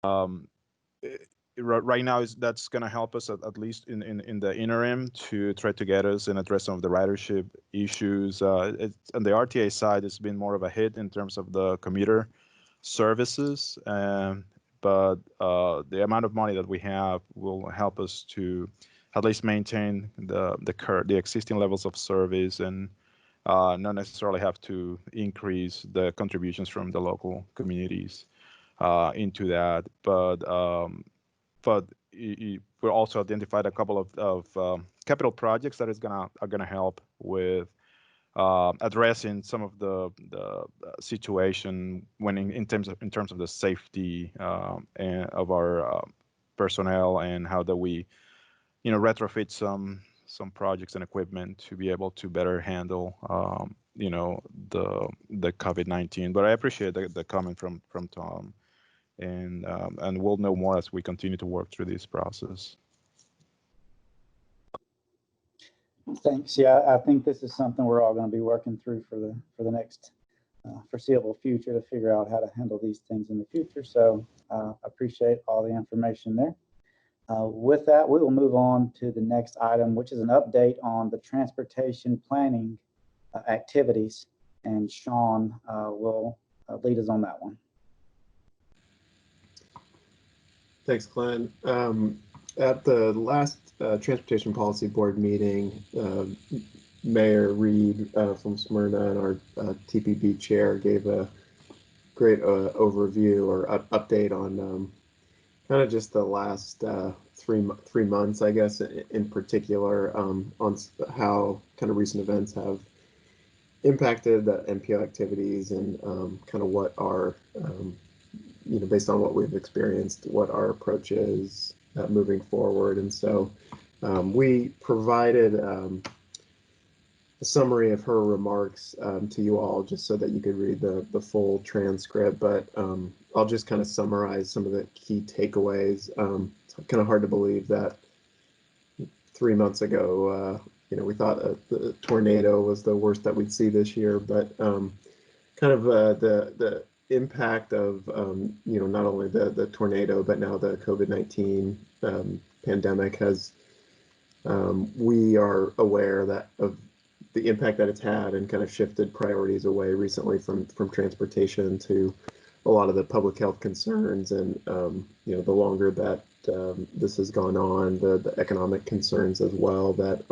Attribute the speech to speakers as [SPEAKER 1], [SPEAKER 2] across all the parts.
[SPEAKER 1] Um, right now is that's going to help us at least in the interim to try to get us and address some of the ridership issues. On the RTA side, it's been more of a hit in terms of the commuter services, but the amount of money that we have will help us to at least maintain the existing levels of service and not necessarily have to increase the contributions from the local communities into that. But we also identified a couple of capital projects that are gonna help with addressing some of the situation when in terms of the safety and of our personnel, and how do we retrofit some projects and equipment to be able to better handle the COVID-19. But I appreciate the comment from Tom, and we'll know more as we continue to work through this process.
[SPEAKER 2] Thanks. Yeah, I think this is something we're all going to be working through for the next foreseeable future to figure out how to handle these things in the future. So appreciate all the information there. With that, we will move on to the next item, which is an update on the transportation planning activities. And Sean will lead us on that one.
[SPEAKER 3] Thanks, Glenn. At the last Transportation Policy Board meeting, Mayor Reed from Smyrna and our TPB chair gave a great overview or update on kind of just the last 3 months, I guess, in particular, on how kind of recent events have impacted the MPO activities and kind of what our, based on what we've experienced, what our approach is moving forward. And so we provided a summary of her remarks to you all, just so that you could read the full transcript. But I'll just kind of summarize some of the key takeaways. It's kind of hard to believe that 3 months ago, we thought the tornado was the worst that we'd see this year, but kind of the impact of not only the tornado, but now the COVID-19 pandemic has, we are aware that of the impact that it's had, and kind of shifted priorities away recently from transportation to a lot of the public health concerns, and the longer that this has gone on, the economic concerns as well that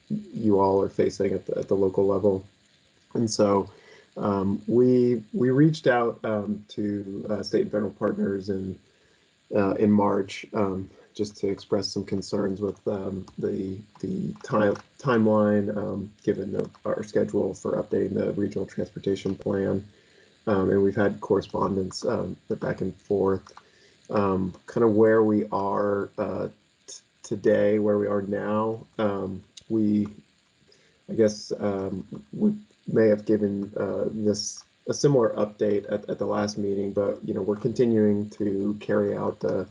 [SPEAKER 3] you all are facing at the local level. And so we reached out to state and federal partners in March, just to express some concerns with the timeline, given our schedule for updating the regional transportation plan. And we've had correspondence back and forth, kind of where we are today, where we are now. We may have given this a similar update at the last meeting, but we're continuing to carry out the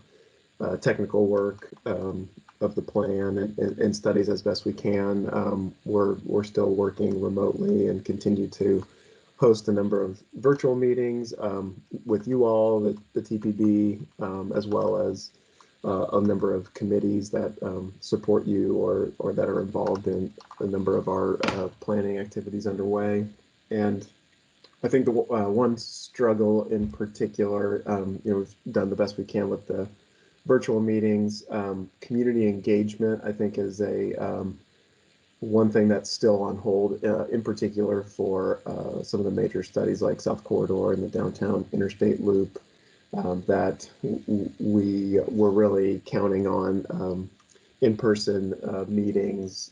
[SPEAKER 3] technical work of the plan and studies as best we can. We're still working remotely and continue to host a number of virtual meetings with you all, the TPB, as well as a number of committees that support you or that are involved in a number of our planning activities underway. And I think the one struggle in particular, we've done the best we can with the virtual meetings. Community engagement, I think, is one thing that's still on hold, in particular for some of the major studies like South Corridor and the downtown interstate loop, that we were really counting on in-person meetings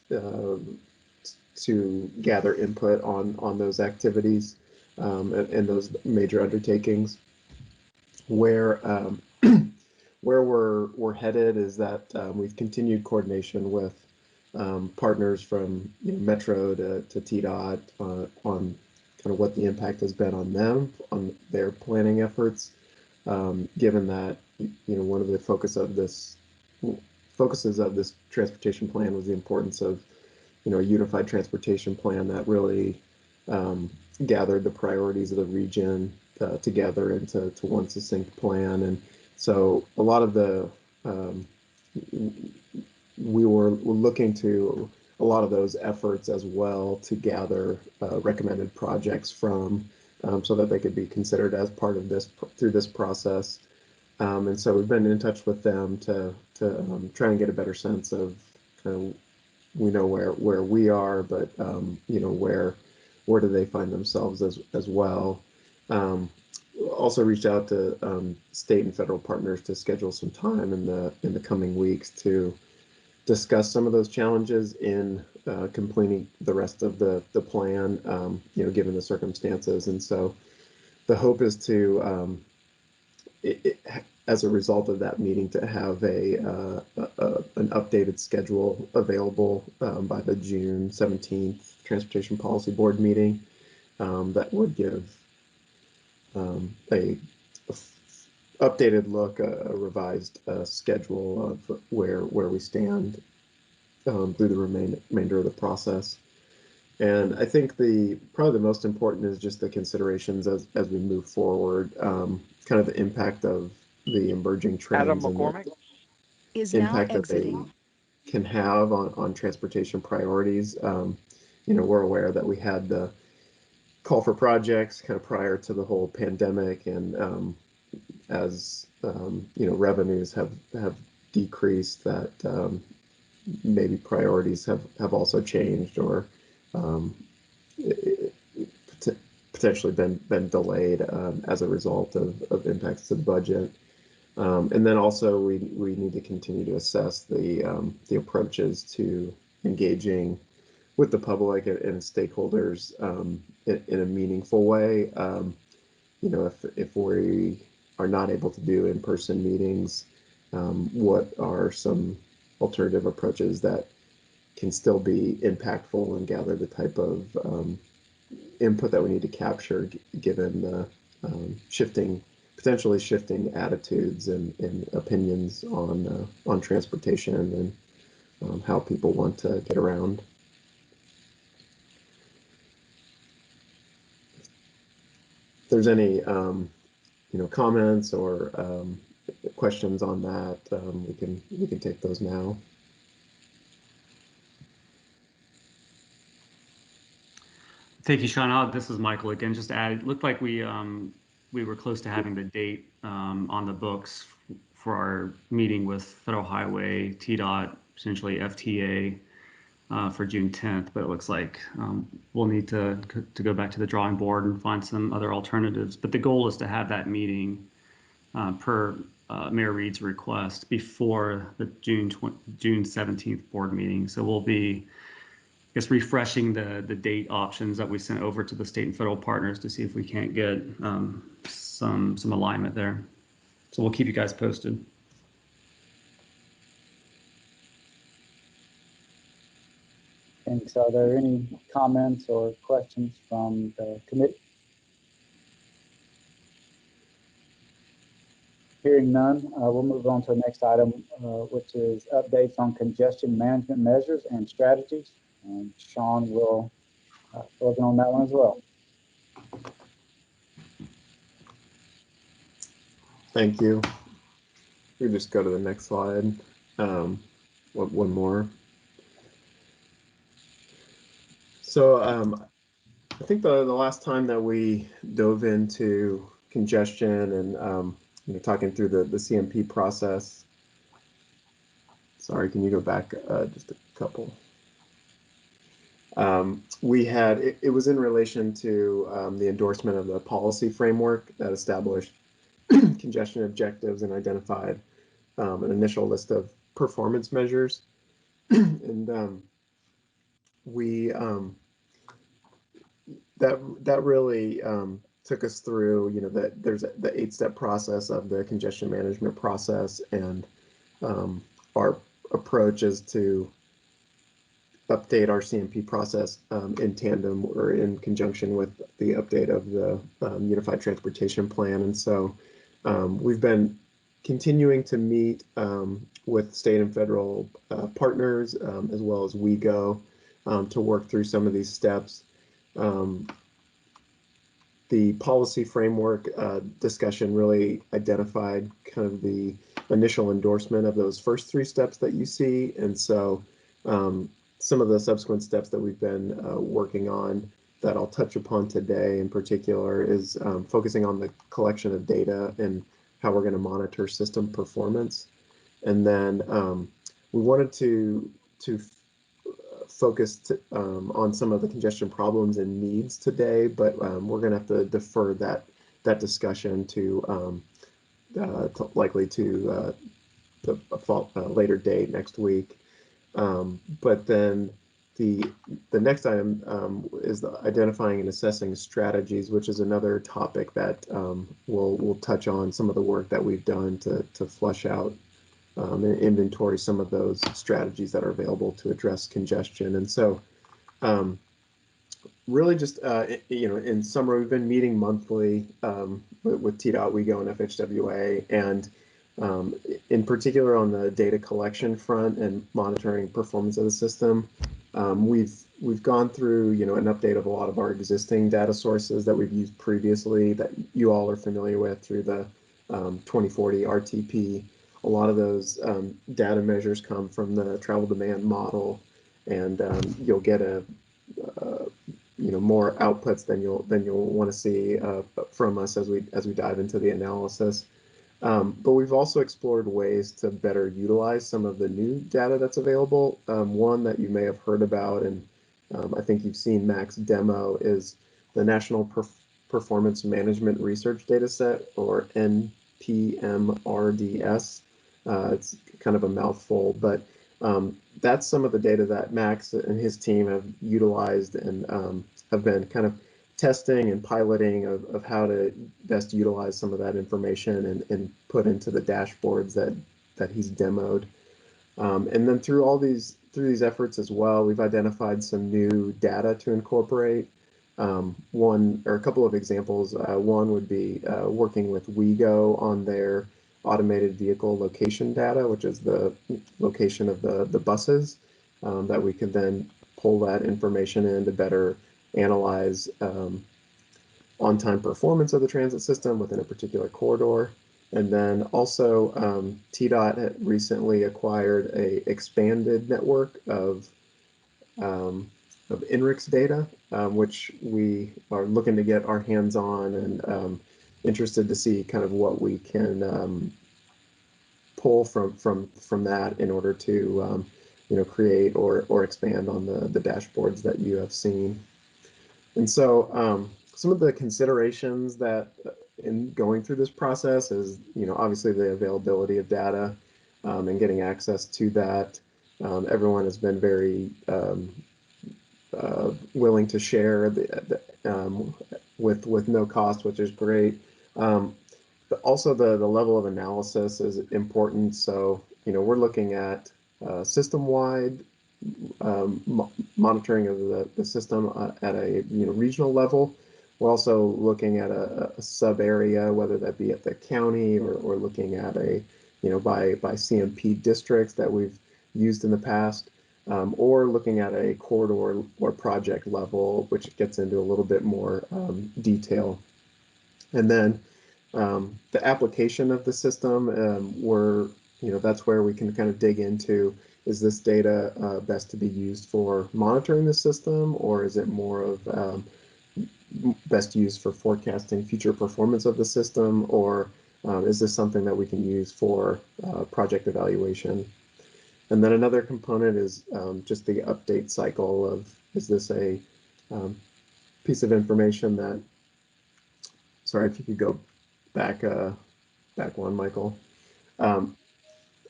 [SPEAKER 3] to gather input on those activities and those major undertakings. Where we're headed is that we've continued coordination with partners from Metro to TDOT on kind of what the impact has been on them, on their planning efforts, given that one of the focuses of this transportation plan was the importance of a unified transportation plan that really gathered the priorities of the region together into one succinct plan. And So a lot of the we're looking to a lot of those efforts as well to gather recommended projects from, so that they could be considered as part of this through this process. And so we've been in touch with them to try and get a better sense of kind of, we know where we are, but you know, where do they find themselves as well. Also reached out to state and federal partners to schedule some time in the coming weeks to discuss some of those challenges in completing the rest of the plan, you know, given the circumstances. And so the hope is to, as a result of that meeting, to have an updated schedule available by the June 17th Transportation Policy Board meeting, that would give a updated look, a revised schedule of where we stand through the remainder of the process. And I think probably the most important is just the considerations as we move forward, kind of the impact of the emerging
[SPEAKER 4] Adam
[SPEAKER 3] trends and
[SPEAKER 4] McCormick.
[SPEAKER 5] Is
[SPEAKER 3] the
[SPEAKER 5] now
[SPEAKER 3] impact that they
[SPEAKER 5] exiting.
[SPEAKER 3] can have on transportation priorities. You know, we're aware that we had the call for projects kind of prior to the whole pandemic, and as you know, revenues have decreased, that maybe priorities have also changed, or potentially been delayed as a result of impacts to the budget. And then also we need to continue to assess the approaches to engaging with the public and stakeholders in a meaningful way. You know, if we are not able to do in-person meetings, what are some alternative approaches that can still be impactful and gather the type of input that we need to capture, given the potentially shifting attitudes and opinions on transportation and how people want to get around. If there's any you know, comments or questions on that, we can take those now.
[SPEAKER 6] Thank you, Sean. This is Michael again. Just to add, it looked like we were close to having the date on the books for our meeting with Federal Highway, TDOT, potentially FTA for June 10th. But it looks like we'll need to go back to the drawing board and find some other alternatives. But the goal is to have that meeting per Mayor Reed's request before the June 17th board meeting. So we'll be, I guess, refreshing the date options that we sent over to the state and federal partners to see if we can't get some alignment there. So we'll keep you guys posted.
[SPEAKER 2] Thanks. Are there any comments or questions from the committee? Hearing none, we'll move on to the next item, which is updates on congestion management measures and strategies. And Sean will fill in on that one as well.
[SPEAKER 3] Thank you. We just go to the next slide. One more. So I think the last time that we dove into congestion and you know, talking through the CMP process. Sorry, can you go back just a couple? We had, it was in relation to the endorsement of the policy framework that established congestion objectives and identified an initial list of performance measures. And we, that really took us through, you know, that there's the 8-step process of the congestion management process, and our approach is to update our CMP process in tandem or in conjunction with the update of the Unified Transportation Plan. And so we've been continuing to meet with state and federal partners, as well as WeGo, to work through some of these steps. The policy framework discussion really identified kind of the initial endorsement of those first 3 steps that you see. And so some of the subsequent steps that we've been working on that I'll touch upon today in particular is focusing on the collection of data and how we're going to monitor system performance. And then we wanted to focus on some of the congestion problems and needs today, but we're going to have to defer that discussion to likely to a later date next week. But then the next item is identifying and assessing strategies, which is another topic that we'll touch on some of the work that we've done to flush out and inventory some of those strategies that are available to address congestion. And so really just, in summary, we've been meeting monthly with TDOT, WEGO, and FHWA, and in particular on the data collection front and monitoring performance of the system. We've gone through, an update of a lot of our existing data sources that we've used previously that you all are familiar with through the 2040 RTP. A lot of those data measures come from the travel demand model, and you'll get more outputs than you'll want to see from us as we dive into the analysis. But we've also explored ways to better utilize some of the new data that's available. One that you may have heard about, and I think you've seen Mac's demo, is the National Performance Management Research Dataset, or NPMRDS. It's kind of a mouthful, but that's some of the data that Max and his team have utilized and have been kind of testing and piloting of how to best utilize some of that information and put into the dashboards that he's demoed. And then through these efforts as well, we've identified some new data to incorporate. One or a couple of examples. One would be working with WEGO on their automated vehicle location data, which is the location of the buses, that we can then pull that information in to better analyze on-time performance of the transit system within a particular corridor. And then also TDOT had recently acquired a expanded network of INRIX data, which we are looking to get our hands on, and interested to see kind of what we can pull from that in order to create or expand on the dashboards that you have seen. And so some of the considerations that in going through this process is, obviously the availability of data and getting access to that. Everyone has been very willing to share with no cost, which is great. But also the level of analysis is important. So, we're looking at system-wide monitoring of the system at a regional level. We're also looking at a sub area, whether that be at the county or looking at a by CMP districts that we've used in the past, or looking at a corridor or project level, which gets into a little bit more detail. And then the application of the system, that's where we can kind of dig into, is this data best to be used for monitoring the system, or is it more of best used for forecasting future performance of the system, or is this something that we can use for project evaluation? And then another component is just the update cycle of, is this a piece of information that, sorry, if you could go back one, Michael.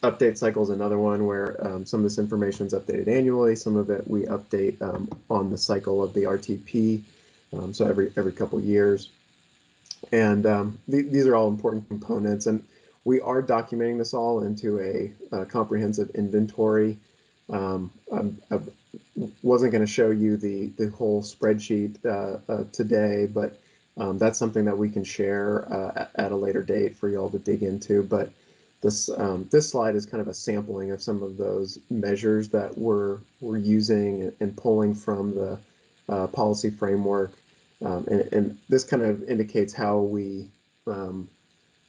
[SPEAKER 3] Update cycle is another one where some of this information is updated annually. Some of it we update on the cycle of the RTP, so every couple years. And these are all important components, and we are documenting this all into a comprehensive inventory. I wasn't going to show you the whole spreadsheet today, but that's something that we can share at a later date for you all to dig into. But this slide is kind of a sampling of some of those measures that we're using and pulling from the policy framework. And this kind of indicates how we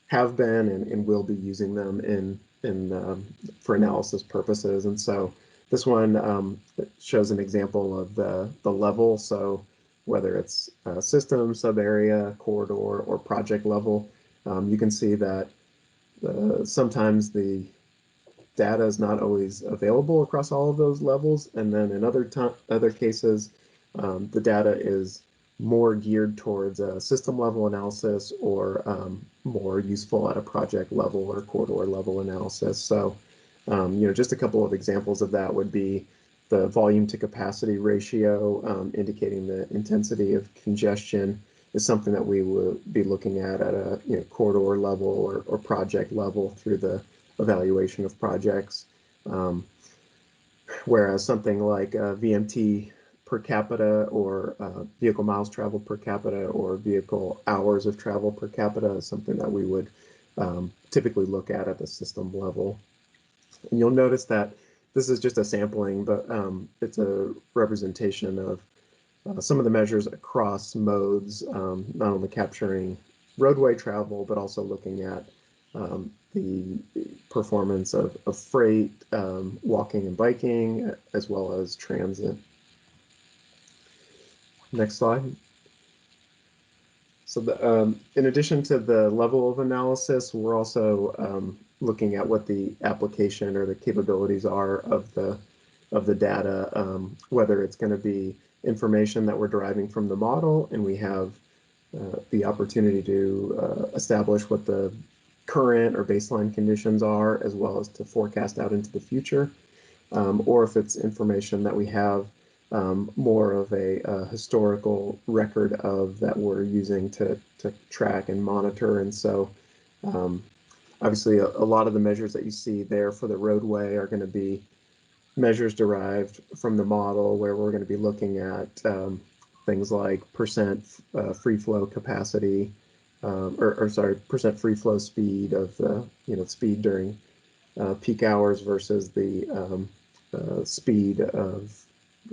[SPEAKER 3] have been and will be using them for analysis purposes. And so this one shows an example of the level. So whether it's system, sub-area, corridor, or project level, you can see that sometimes the data is not always available across all of those levels. And then in other cases, the data is more geared towards a system level analysis or more useful at a project level or corridor level analysis. So, just a couple of examples of that would be the volume to capacity ratio, indicating the intensity of congestion is something that we will be looking at a corridor level or project level through the evaluation of projects. Whereas something like VMT per capita or vehicle miles traveled per capita or vehicle hours of travel per capita is something that we would typically look at the system level. And you'll notice that this is just a sampling, but it's a representation of some of the measures across modes, not only capturing roadway travel, but also looking at the performance of freight, walking and biking, as well as transit. Next slide. So in addition to the level of analysis, we're also looking at what the application or the capabilities are of the data, whether it's going to be information that we're deriving from the model, and we have the opportunity to establish what the current or baseline conditions are, as well as to forecast out into the future, or if it's information that we have more of a historical record of that we're using to track and monitor. And so obviously a lot of the measures that you see there for the roadway are going to be measures derived from the model, where we're going to be looking at things like percent free flow capacity, percent free flow speed of speed during peak hours versus the speed of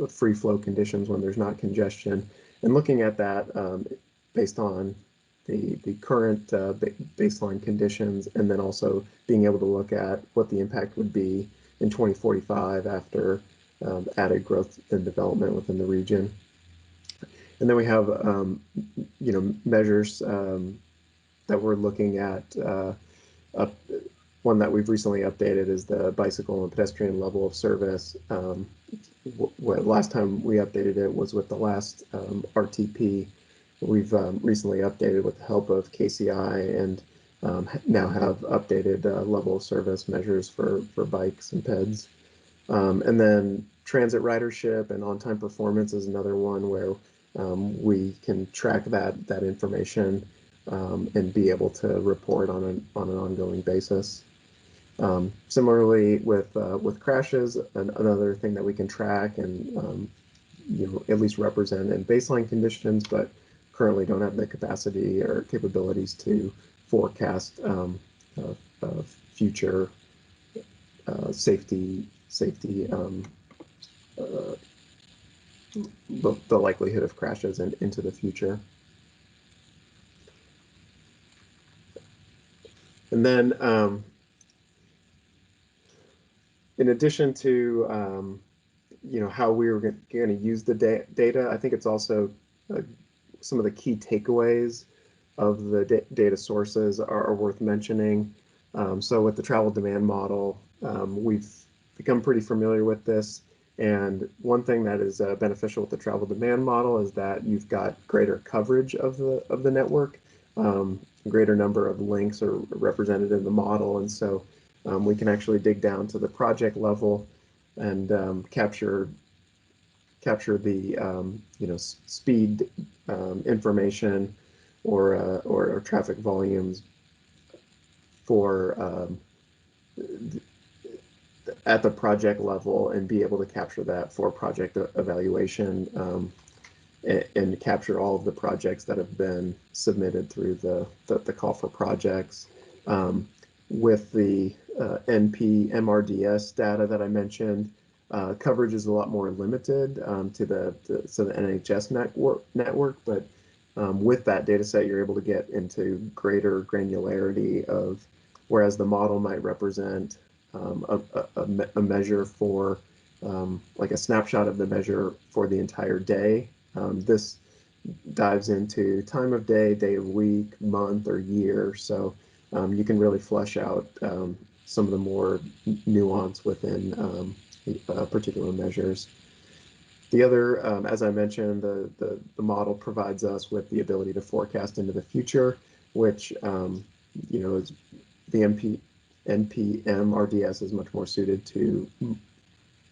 [SPEAKER 3] free flow conditions when there's not congestion, and looking at that based on the current baseline conditions, and then also being able to look at what the impact would be in 2045 after added growth and development within the region. And then we have measures that we're looking at. One that we've recently updated is the bicycle and pedestrian level of service. Last time we updated it was with the last RTP. We've recently updated with the help of KCI, and now have updated level of service measures for bikes and peds. And then transit ridership and on-time performance is another one where we can track that information and be able to report on an ongoing basis. Similarly with crashes, another thing that we can track and at least represent in baseline conditions, but currently don't have the capacity or capabilities to forecast future safety the likelihood of crashes and into the future. And then in addition to how we were going to use the data, I think it's also some of the key takeaways of the data sources are worth mentioning. So with the travel demand model, we've become pretty familiar with this. And one thing that is beneficial with the travel demand model is that you've got greater coverage of the network. A greater number of links are represented in the model, and so we can actually dig down to the project level and capture the speed information or traffic volumes for at the project level, and be able to capture that for project evaluation and capture all of the projects that have been submitted through the call for projects. With the NP-MRDS data that I mentioned, coverage is a lot more limited to the NHS network, but with that data set, you're able to get into greater granularity of, whereas the model might represent a measure for like a snapshot of the measure for the entire day. This dives into time of day, day of week, month, or year. So you can really flesh out some of the more nuance within particular measures. The other, as I mentioned, the model provides us with the ability to forecast into the future, which is the NPM RDS is much more suited to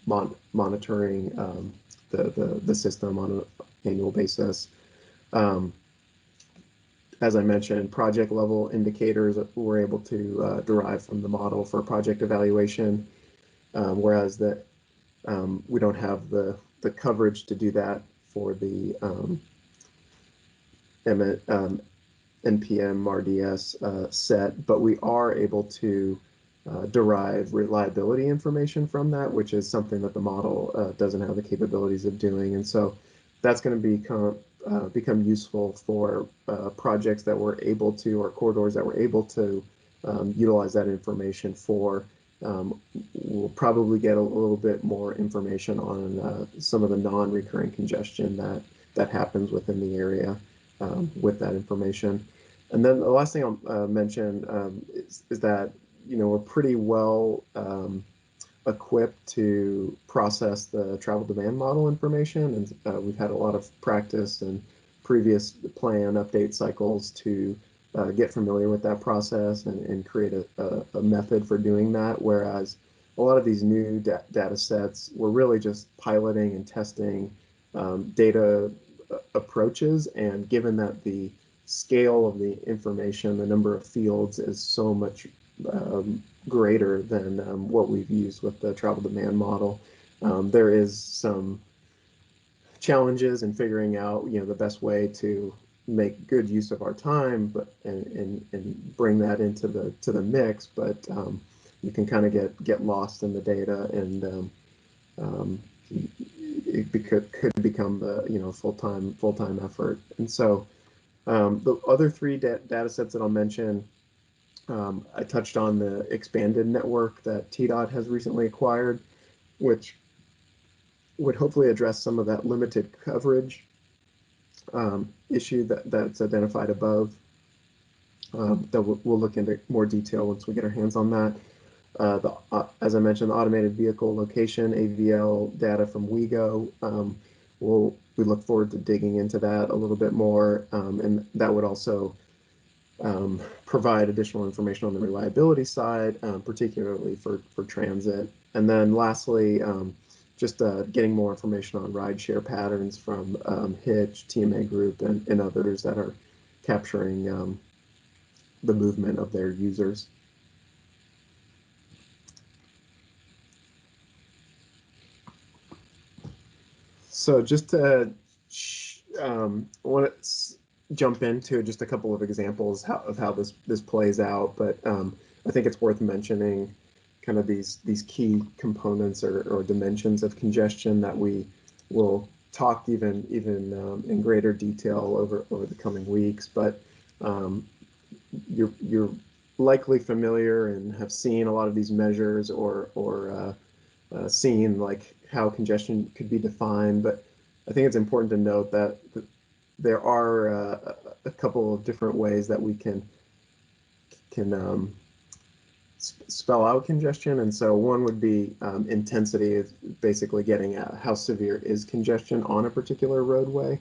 [SPEAKER 3] monitoring the system on an annual basis. As I mentioned, project level indicators that we're able to derive from the model for project evaluation, whereas that we don't have the coverage to do that for the NPM RDS set, but we are able to derive reliability information from that, which is something that the model doesn't have the capabilities of doing. And so that's going to become useful for projects that we're able to, or corridors that we're able to utilize that information for. We'll probably get a little bit more information on some of the non-recurring congestion that happens within the area with that information. And then the last thing I'll mention is that we're pretty well equipped to process the travel demand model information, and we've had a lot of practice and previous plan update cycles to get familiar with that process and create a method for doing that, whereas a lot of these new data sets, we're really just piloting and testing data approaches, and given that the scale of the information, the number of fields is so much greater than what we've used with the travel demand model, there is some challenges in figuring out the best way to make good use of our time, but and bring that into the mix. But you can kind of get lost in the data, and it could become the full-time effort. And so the other three data sets that I'll mention, I touched on the expanded network that TDOT has recently acquired, which would hopefully address some of that limited coverage issue that's identified above. That we'll look into more detail once we get our hands on that. As I mentioned, the automated vehicle location, AVL data from WeGo. We look forward to digging into that a little bit more, and that would also provide additional information on the reliability side, particularly for transit. And then lastly, just getting more information on rideshare patterns from Hitch, TMA Group, and others that are capturing the movement of their users. So just to want to jump into just a couple of examples of how this plays out, but I think it's worth mentioning kind of these key components or dimensions of congestion that we will talk even in greater detail over the coming weeks. But you're likely familiar and have seen a lot of these measures or seen like how congestion could be defined. But I think it's important to note that there are a couple of different ways that we can spell out congestion. And so one would be intensity, is basically getting at how severe is congestion on a particular roadway.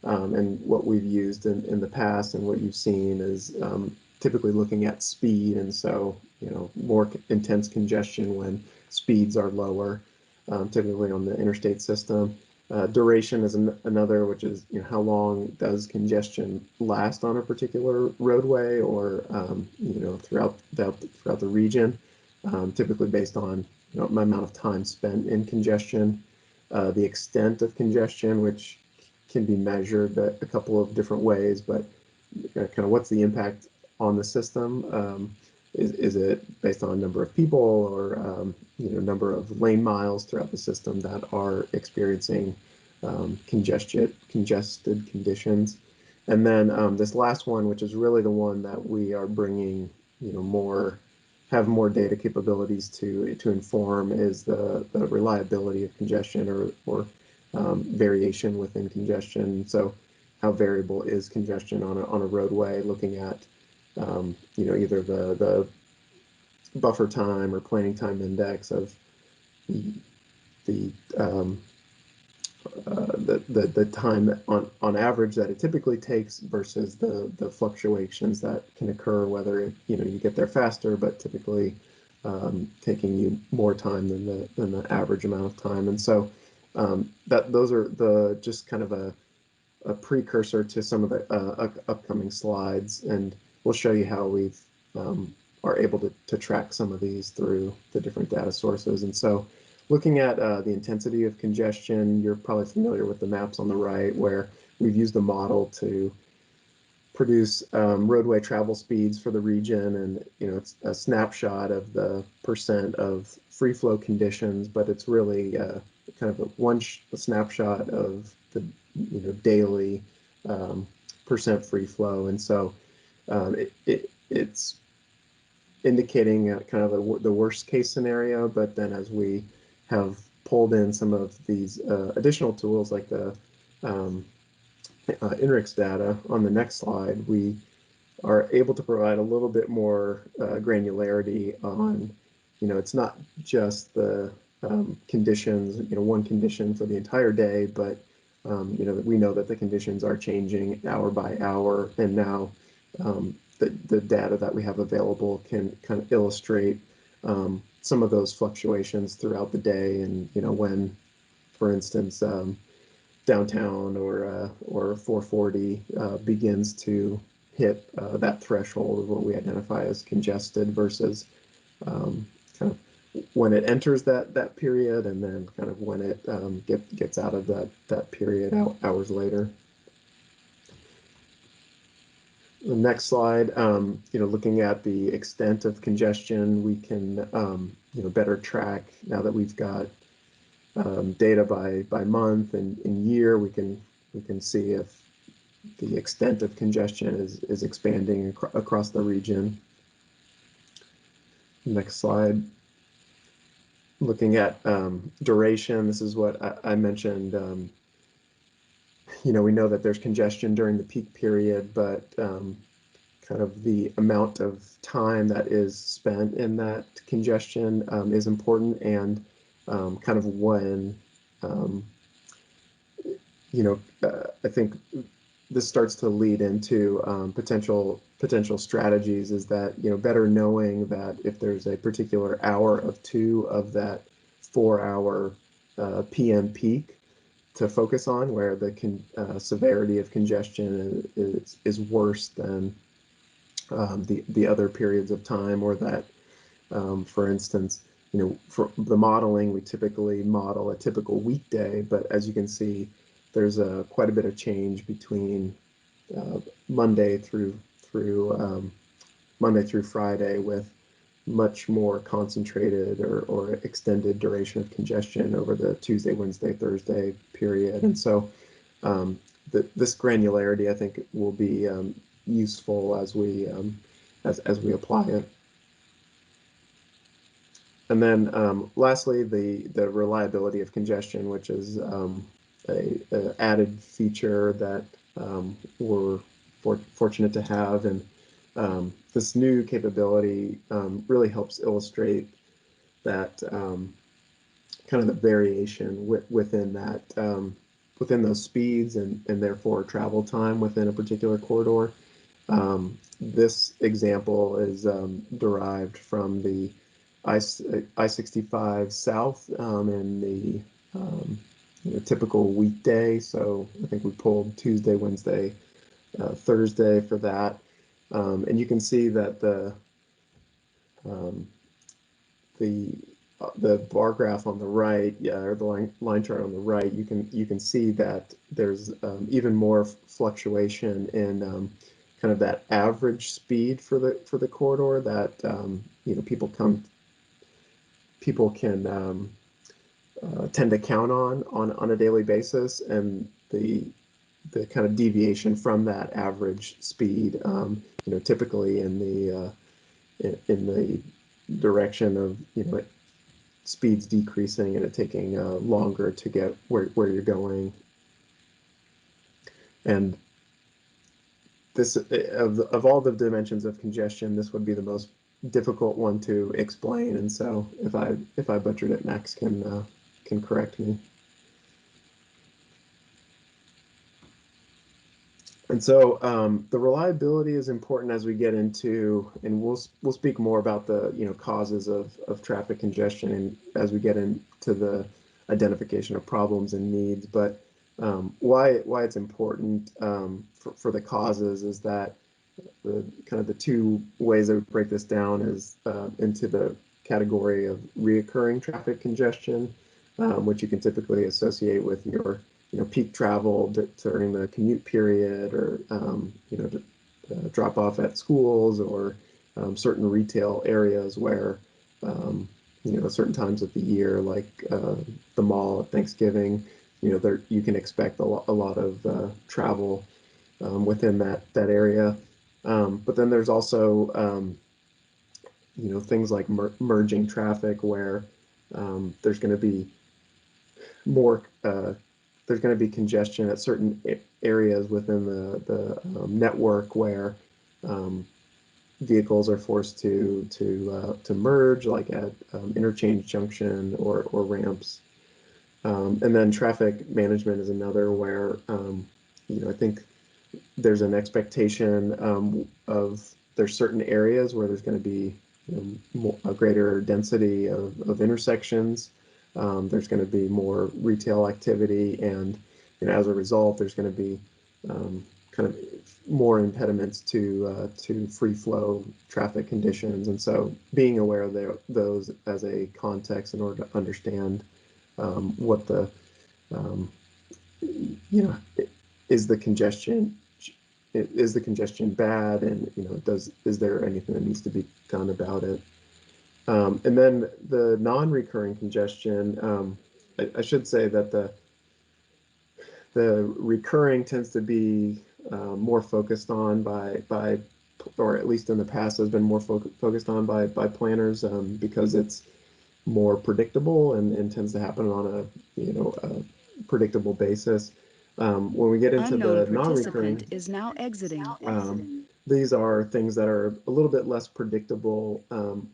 [SPEAKER 3] And what we've used in the past and what you've seen is typically looking at speed. And so, more intense congestion when speeds are lower, typically on the interstate system. Duration is another, which is how long does congestion last on a particular roadway or throughout the region, typically based on my amount of time spent in congestion. The extent of congestion, which can be measured a couple of different ways, but kind of what's the impact on the system? Is it based on number of people or number of lane miles throughout the system that are experiencing congested conditions? And then this last one, which is really the one that we are bringing, have more data capabilities to inform, is the reliability of congestion or variation within congestion. So how variable is congestion on a roadway, looking at either the buffer time or planning time index of the the time on average that it typically takes versus the fluctuations that can occur, whether you get there faster, but typically taking you more time than the average amount of time. And so those are the just kind of a precursor to some of the upcoming slides, and we'll show you how we've are able to track some of these through the different data sources. And so looking at the intensity of congestion, you're probably familiar with the maps on the right, where we've used the model to produce roadway travel speeds for the region, and it's a snapshot of the percent of free flow conditions, but it's really kind of a snapshot of the daily percent free flow. And so it's indicating kind of the worst case scenario, but then as we have pulled in some of these additional tools like the INRIX data on the next slide, we are able to provide a little bit more granularity on, it's not just the conditions, one condition for the entire day, but we know that the conditions are changing hour by hour, and now the data that we have available can kind of illustrate some of those fluctuations throughout the day. And when, for instance, downtown or 440 begins to hit that threshold of what we identify as congested versus kind of when it enters that period, and then kind of when it gets out of that period hours later. The next slide, looking at the extent of congestion, we can better track now that we've got data by month and year. We can see if the extent of congestion is expanding across the region. Next slide. Looking at duration, this is what I mentioned. We know that there's congestion during the peak period, but kind of the amount of time that is spent in that congestion is important, and kind of when, I think this starts to lead into potential strategies, is that, better knowing that if there's a particular hour of that 4-hour PM peak to focus on, where the severity of congestion is worse than the other periods of time, or that, for instance, for the modeling, we typically model a typical weekday, but as you can see, there's quite a bit of change between Monday through Friday, with much more concentrated or extended duration of congestion over the Tuesday, Wednesday, Thursday period. And so this granularity, I think, will be useful as we apply it. And then lastly, the reliability of congestion, which is a added feature that we're fortunate to have. And this new capability really helps illustrate that kind of the variation within that within those speeds and therefore travel time within a particular corridor. This example is derived from the I-65 South in the typical weekday. So I think we pulled Tuesday, Wednesday, Thursday for that, and you can see that the bar graph on the right, or the line chart on the right, you can see that there's even more fluctuation in kind of that average speed for the corridor that people can tend to count on a daily basis, and the the kind of deviation from that average speed, typically in the direction of, speeds decreasing and it taking longer to get where you're going. And this, of all the dimensions of congestion, this would be the most difficult one to explain. And so if I butchered it, Max can correct me. And so the reliability is important as we get into, and we'll speak more about the causes of traffic congestion and as we get into the identification of problems and needs. But why it's important for the causes is that the two ways I would break this down is into the category of reoccurring traffic congestion, which you can typically associate with your peak travel during the commute period, or drop off at schools, or certain retail areas where certain times of the year, like the mall at Thanksgiving, there you can expect a lot of travel within that area. But then there's also things like merging traffic, where there's going to be more there's going to be congestion at certain areas within the network where vehicles are forced to merge, like at interchange junction or ramps. And then traffic management is another, where I think there's an expectation of there's certain areas where there's going to be a greater density of intersections. There's going to be more retail activity, and as a result, there's going to be kind of more impediments to free flow traffic conditions. And so, being aware of those as a context in order to understand what the is the congestion bad, and is there anything that needs to be done about it? And then the non-recurring congestion, I should say that the recurring tends to be more focused on by, or at least in the past has been more focused on by planners, because it's more predictable and tends to happen on a predictable basis. When we get into the non-recurring,
[SPEAKER 4] is now exiting.
[SPEAKER 3] These are things that are a little bit less predictable,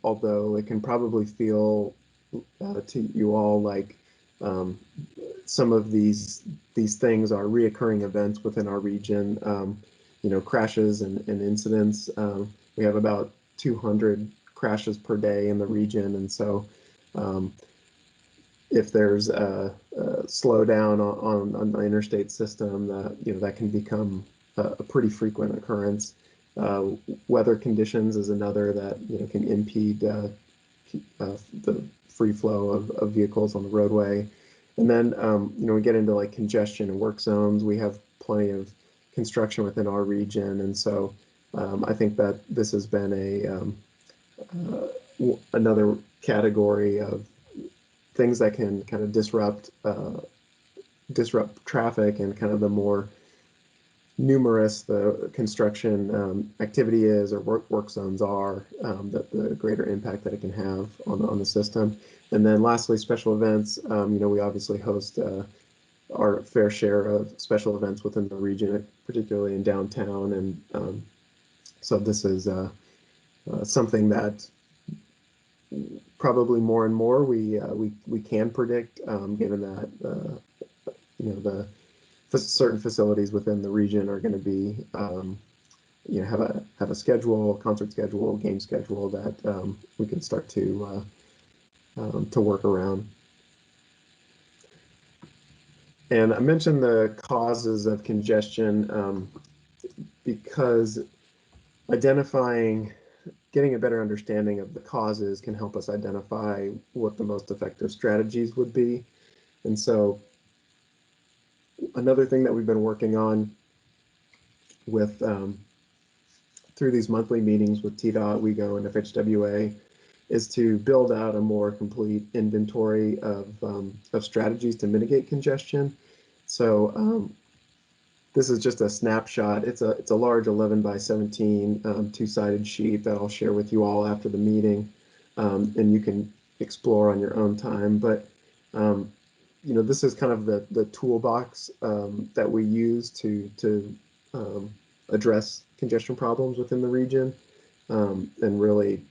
[SPEAKER 3] although it can probably feel to you all like some of these things are reoccurring events within our region. Crashes and incidents. We have about 200 crashes per day in the region, and so if there's a slowdown on the interstate system, that can become a pretty frequent occurrence. Weather conditions is another that can impede the free flow of vehicles on the roadway. And then we get into like congestion and work zones. We have plenty of construction within our region, and so I think that this has been another category of things that can kind of disrupt traffic, and kind of the more numerous the construction activity is, or work zones are, the greater impact that it can have on the system. And then lastly, special events. We obviously host our fair share of special events within the region, particularly in downtown, and so this is something that probably more and more we can predict, given that the certain facilities within the region are going to be have a schedule, concert schedule, game schedule that we can start to work around. And I mentioned the causes of congestion because getting a better understanding of the causes can help us identify what the most effective strategies would be. And so another thing that we've been working on with through these monthly meetings with TDOT, WEGO, and FHWA is to build out a more complete inventory of strategies to mitigate congestion. So this is just a snapshot. It's a large 11 by 17 two-sided sheet that I'll share with you all after the meeting, and you can explore on your own time. But this is kind of the toolbox that we use to address congestion problems within the region, and really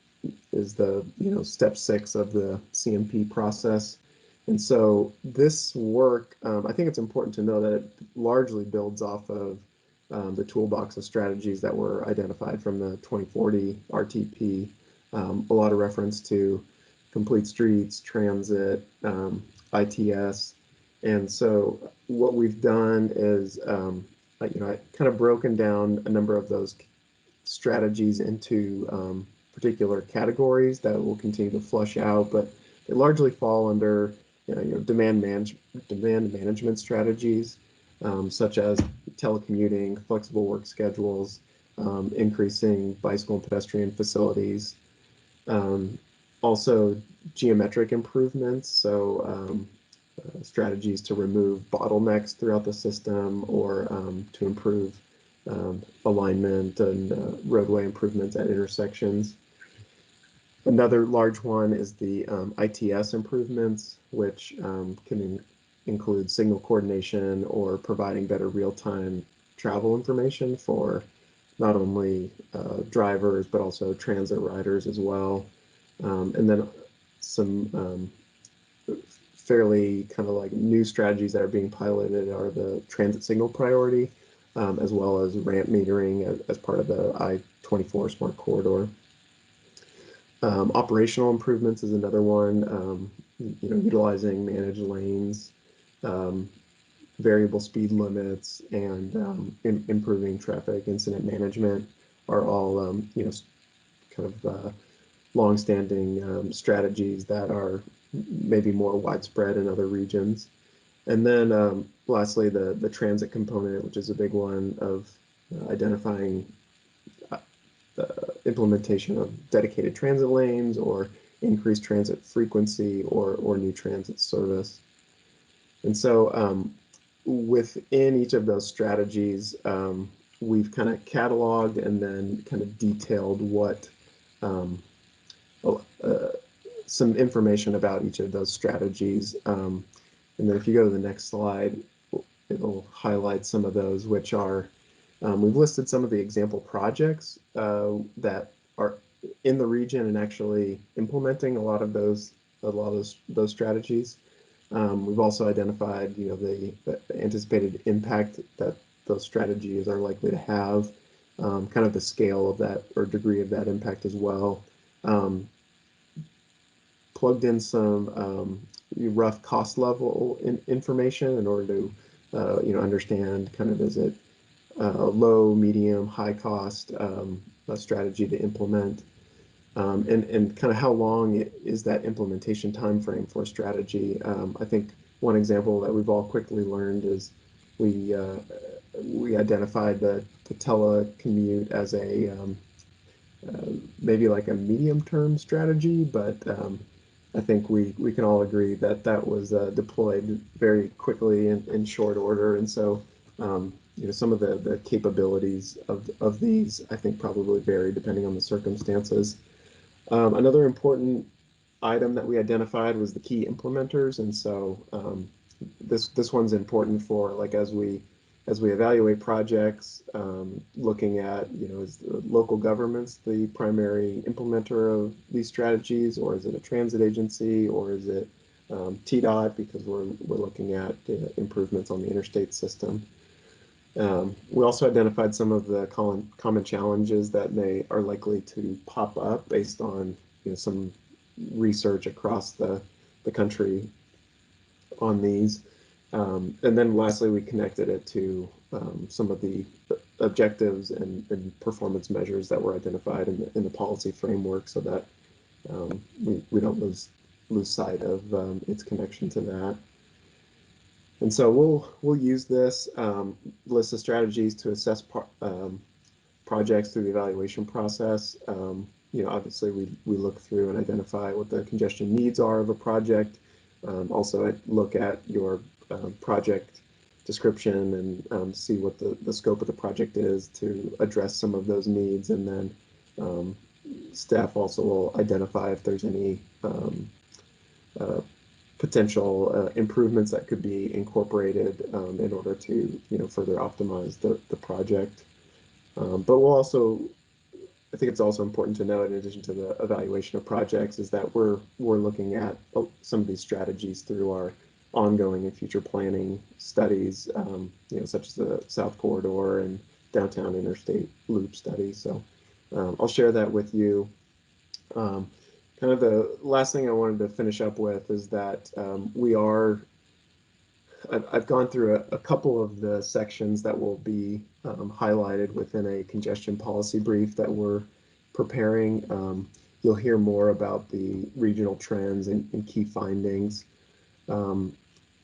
[SPEAKER 3] is the step 6 of the CMP process. And so this work, I think it's important to know that it largely builds off of the toolbox of strategies that were identified from the 2040 RTP. A lot of reference to complete streets, transit, ITS. And so what we've done is, I kind of broken down a number of those strategies into particular categories that will continue to flush out, but they largely fall under demand management strategies, such as telecommuting, flexible work schedules, increasing bicycle and pedestrian facilities, also geometric improvements, so strategies to remove bottlenecks throughout the system, or to improve alignment and roadway improvements at intersections. Another large one is the ITS improvements, which can include signal coordination or providing better real-time travel information for not only drivers, but also transit riders as well. And then some fairly kind of like new strategies that are being piloted are the transit signal priority, as well as ramp metering as part of the I-24 smart corridor. Operational improvements is another one, utilizing managed lanes, variable speed limits, and improving traffic incident management are all, kind of long-standing strategies that are maybe more widespread in other regions. And then lastly, the transit component, which is a big one of identifying implementation of dedicated transit lanes or increased transit frequency or new transit service. And so within each of those strategies, we've kind of cataloged and then kind of detailed what some information about each of those strategies. And then if you go to the next slide, it'll highlight some of those, which are, we've listed some of the example projects that are in the region and actually implementing a lot of those strategies. We've also identified, the anticipated impact that those strategies are likely to have, kind of the scale of that or degree of that impact as well. Plugged in some rough cost level information in order to, understand kind of, is it low, medium, high cost a strategy to implement, and kind of how long is that implementation time frame for a strategy. I think one example that we've all quickly learned is we identified the telecommute as a maybe like a medium-term strategy, but I think we can all agree that that was deployed very quickly in short order, and so some of the capabilities of these, I think, probably vary depending on the circumstances. Another important item that we identified was the key implementers, and so this one's important for, like, as we evaluate projects, looking at, is the local governments the primary implementer of these strategies, or is it a transit agency, or is it TDOT, because we're looking at improvements on the interstate system. We also identified some of the common challenges that are likely to pop up based on some research across the country on these. And then lastly, we connected it to some of the objectives and performance measures that were identified in the policy framework, so that we don't lose sight of its connection to that. And so we'll use this list of strategies to assess projects through the evaluation process. Obviously we look through and identify what the congestion needs are of a project. Also, I look at your project description and see what the scope of the project is to address some of those needs. And then staff also will identify if there's any potential improvements that could be incorporated in order to further optimize the project. But we'll also, I think it's also important to note, in addition to the evaluation of projects, is that we're looking at some of these strategies through our ongoing and future planning studies, such as the South Corridor and Downtown Interstate Loop study. So I'll share that with you. Kind of the last thing I wanted to finish up with is that I've gone through a couple of the sections that will be highlighted within a congestion policy brief that we're preparing. You'll hear more about the regional trends and key findings.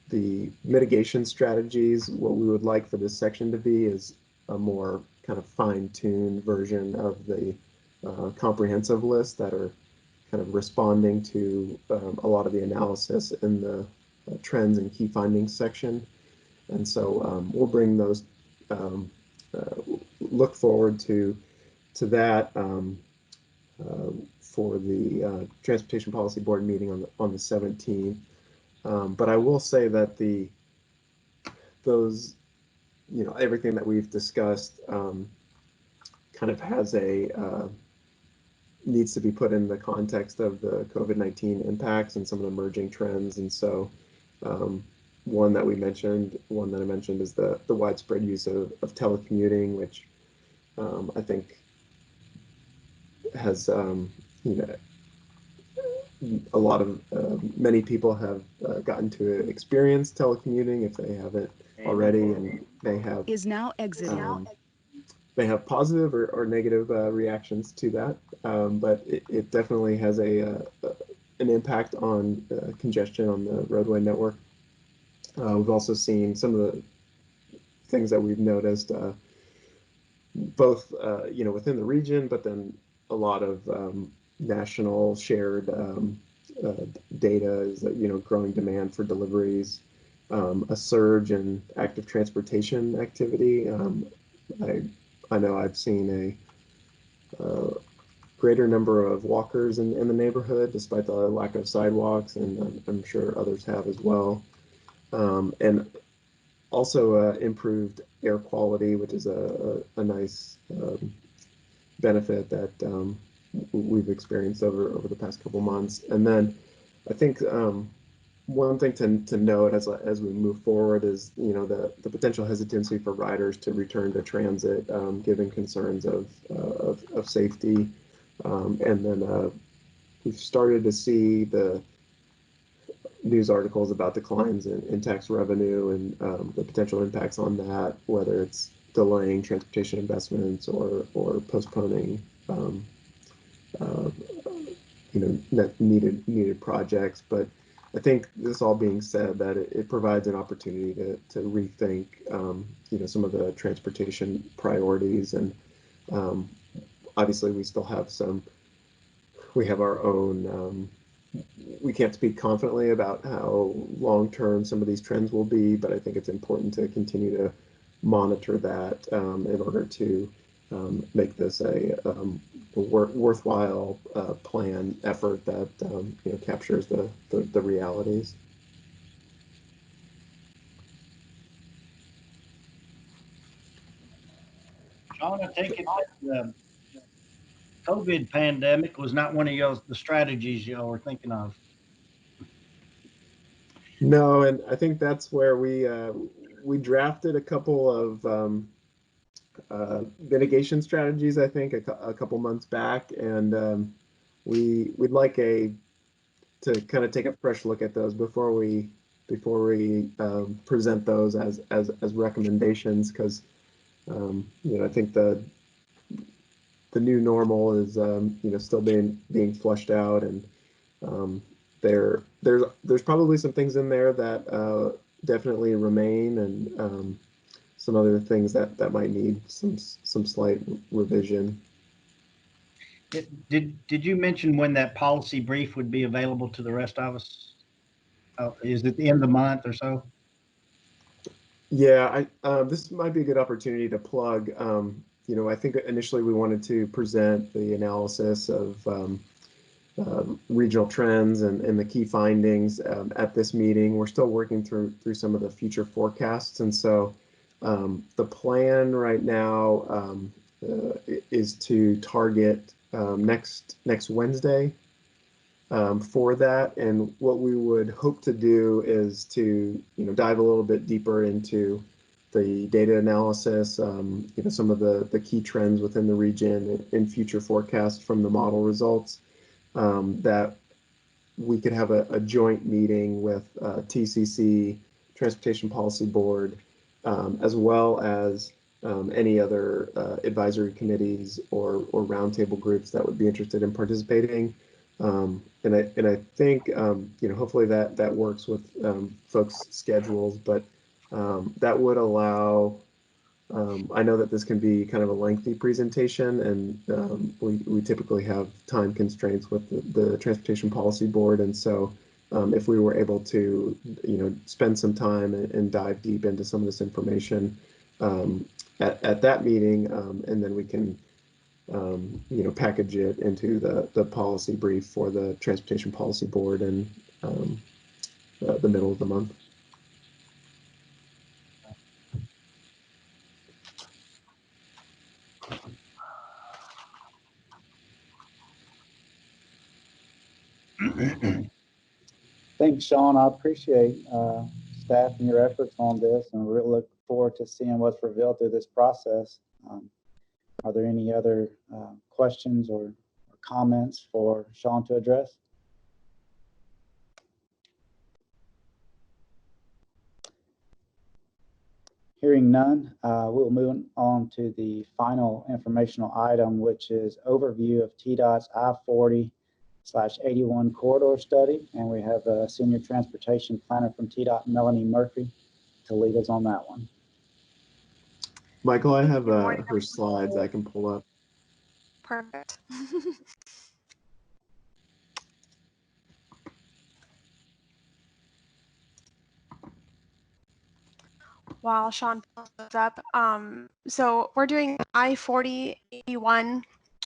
[SPEAKER 3] The mitigation strategies, what we would like for this section to be is a more kind of fine-tuned version of the comprehensive list that are kind of responding to a lot of the analysis in the trends and key findings section. And so we'll bring those, look forward to that for the Transportation Policy Board meeting on the 17th. But I will say that those, everything that we've discussed kind of has needs to be put in the context of the COVID-19 impacts and some of the emerging trends. And so one that I mentioned is the widespread use of telecommuting, which I think has, a lot of, many people have gotten to experience telecommuting if they haven't already, and they have
[SPEAKER 4] is now exiting.
[SPEAKER 3] They have positive or negative reactions to that, but it definitely has an impact on congestion on the roadway network. We've also seen some of the things that we've noticed, both within the region, but then a lot of national shared data is that growing demand for deliveries, a surge in active transportation activity. I know I've seen a greater number of walkers in the neighborhood, despite the lack of sidewalks, and I'm sure others have as well. And also improved air quality, which is a nice benefit that we've experienced over the past couple months. And then I think one thing to note as we move forward is the potential hesitancy for riders to return to transit, given concerns of safety, and then we've started to see the news articles about declines in tax revenue and the potential impacts on that, whether it's delaying transportation investments or postponing needed projects. But I think this all being said, that it provides an opportunity to rethink some of the transportation priorities. And obviously we still have we have our own, we can't speak confidently about how long-term some of these trends will be, but I think it's important to continue to monitor that in order to make this a worthwhile plan effort that captures the realities.
[SPEAKER 5] Sean, I take it that the COVID pandemic was not one of the strategies y'all were thinking of.
[SPEAKER 3] No, and I think that's where we drafted a couple of mitigation strategies, I think, a couple months back, and we'd like to kind of take a fresh look at those before we present those as recommendations, because I think the new normal is still being flushed out, and there's probably some things in there that definitely remain, and some other things that might need some slight revision.
[SPEAKER 5] Did you mention when that policy brief would be available to the rest of us? Is it the end of the month or so?
[SPEAKER 3] Yeah, this might be a good opportunity to plug. I think initially we wanted to present the analysis of regional trends and the key findings at this meeting. We're still working through some of the future forecasts, and so the plan right now is to target next Wednesday for that. And what we would hope to do is to dive a little bit deeper into the data analysis, some of the key trends within the region and future forecasts from the model results, that we could have a joint meeting with TCC, Transportation Policy Board, as well as any other advisory committees or roundtable groups that would be interested in participating. And I think hopefully that works with folks' schedules, but that would allow. I know that this can be kind of a lengthy presentation, and we typically have time constraints with the Transportation Policy Board, and so if we were able to spend some time and dive deep into some of this information at that meeting, and then we can package it into the policy brief for the Transportation Policy Board in the middle of the month.
[SPEAKER 2] Thanks, Sean. I appreciate staff and your efforts on this, and we look forward to seeing what's revealed through this process. Are there any other questions or comments for Sean to address? Hearing none, we'll move on to the final informational item, which is overview of TDOT's I-40/81 corridor study. And we have a senior transportation planner from TDOT, Melanie Murphy, to lead us on that one.
[SPEAKER 3] Michael, I have her slides I can pull up.
[SPEAKER 4] Perfect. While Sean pulls this up, so we're doing I-40/81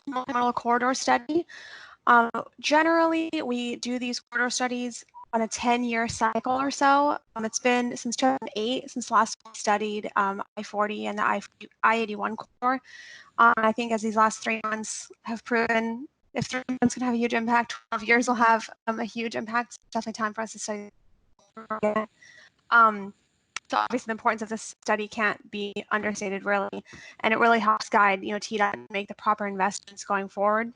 [SPEAKER 4] multimodal corridor study. Generally, we do these corridor studies on a 10-year cycle or so. It's been since 2008 since last we studied I-40 and the I-81 corridor. I think as these last 3 months have proven, if 3 months can have a huge impact, 12 years will have a huge impact. It's definitely time for us to study again. So obviously the importance of this study can't be understated, really, and it really helps guide TDOT and make the proper investments going forward.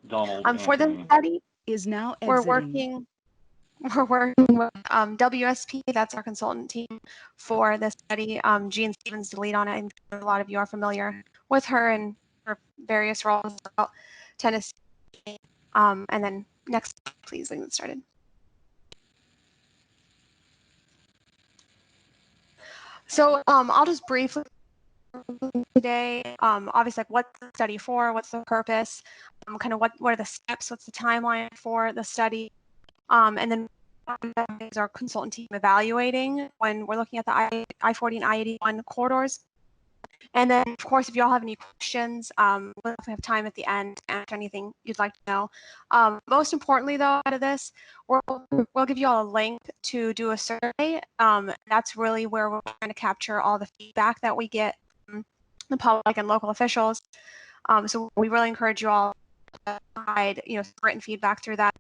[SPEAKER 7] Donald
[SPEAKER 4] For the study,
[SPEAKER 8] is now
[SPEAKER 4] we're
[SPEAKER 8] exiting.
[SPEAKER 4] working with WSP. That's our consultant team for this study. Jean Stevens, the lead on it, and a lot of you are familiar with her and her various roles throughout Tennessee. And then next, please, let's get started. So I'll just briefly today, obviously, like, what's the study for? What's the purpose? Kind of what are the steps? What's the timeline for the study? And then is our consultant team evaluating when we're looking at the I-40 and I-81 corridors. And then, of course, if you all have any questions, we'll have time at the end to answer anything you'd like to know. Most importantly, though, out of this, we'll give you all a link to do a survey. That's really where we're trying to capture all the feedback that we get from the public and local officials. So we really encourage you all to provide, written feedback through that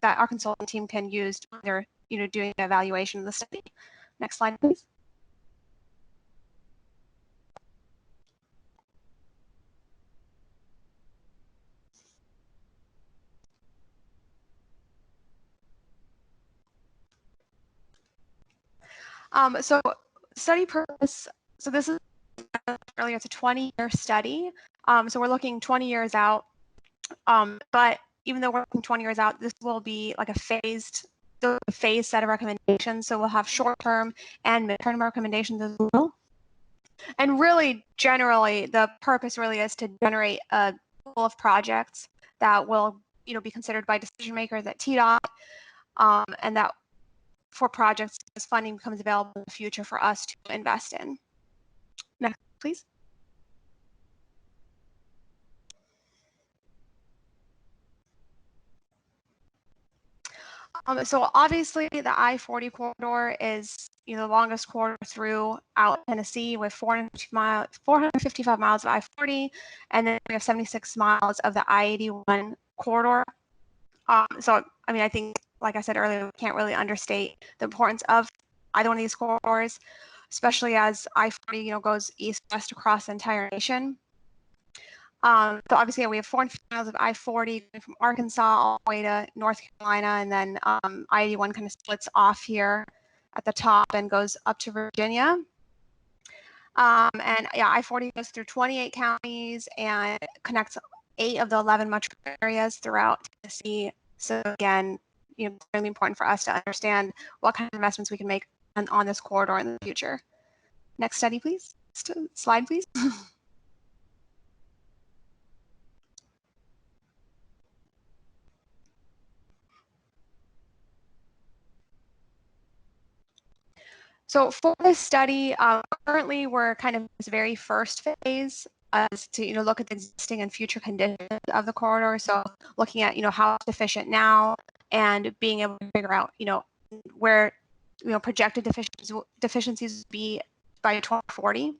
[SPEAKER 4] our consultant team can use when they're, doing the evaluation of the study. Next slide, please. So study purpose, so this is earlier, it's a 20-year study. So we're looking 20 years out. But even though we're looking 20 years out, this will be like a phased set of recommendations. So we'll have short-term and mid-term recommendations as well. And really, generally, the purpose really is to generate a pool of projects that will, be considered by decision makers at TDOT, and that for projects as funding becomes available in the future for us to invest in. Next, please. So obviously the I-40 corridor is the longest corridor throughout Tennessee with 455 miles of I-40, and then we have 76 miles of the I-81 corridor. So, I mean, I think, like I said earlier, we can't really understate the importance of either one of these corridors, especially as I-40, goes east-west across the entire nation. So obviously we have 450 miles of I-40 from Arkansas all the way to North Carolina, and then I-81 kind of splits off here at the top and goes up to Virginia. And yeah, I-40 goes through 28 counties and connects 8 of the 11 metro areas throughout Tennessee. So again, it's really important for us to understand what kind of investments we can make on this corridor in the future. Next study, please. Slide, please. So for this study, currently we're kind of in this very first phase to look at the existing and future conditions of the corridor. So looking at how it's deficient now and being able to figure out where projected deficiencies would be by 2040,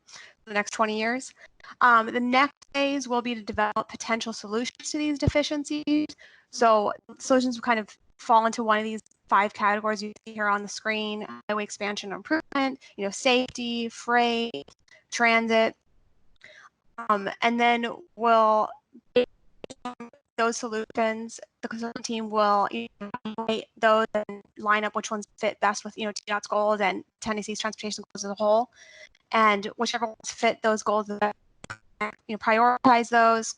[SPEAKER 4] the next 20 years. The next phase will be to develop potential solutions to these deficiencies. So solutions will kind of fall into one of these 5 categories you see here on the screen: highway expansion and improvement, safety, freight, transit, and then we'll, based on those solutions, the consultant team will evaluate those and line up which ones fit best with TDOT's goals and Tennessee's transportation goals as a whole, and whichever ones fit those goals, prioritize those,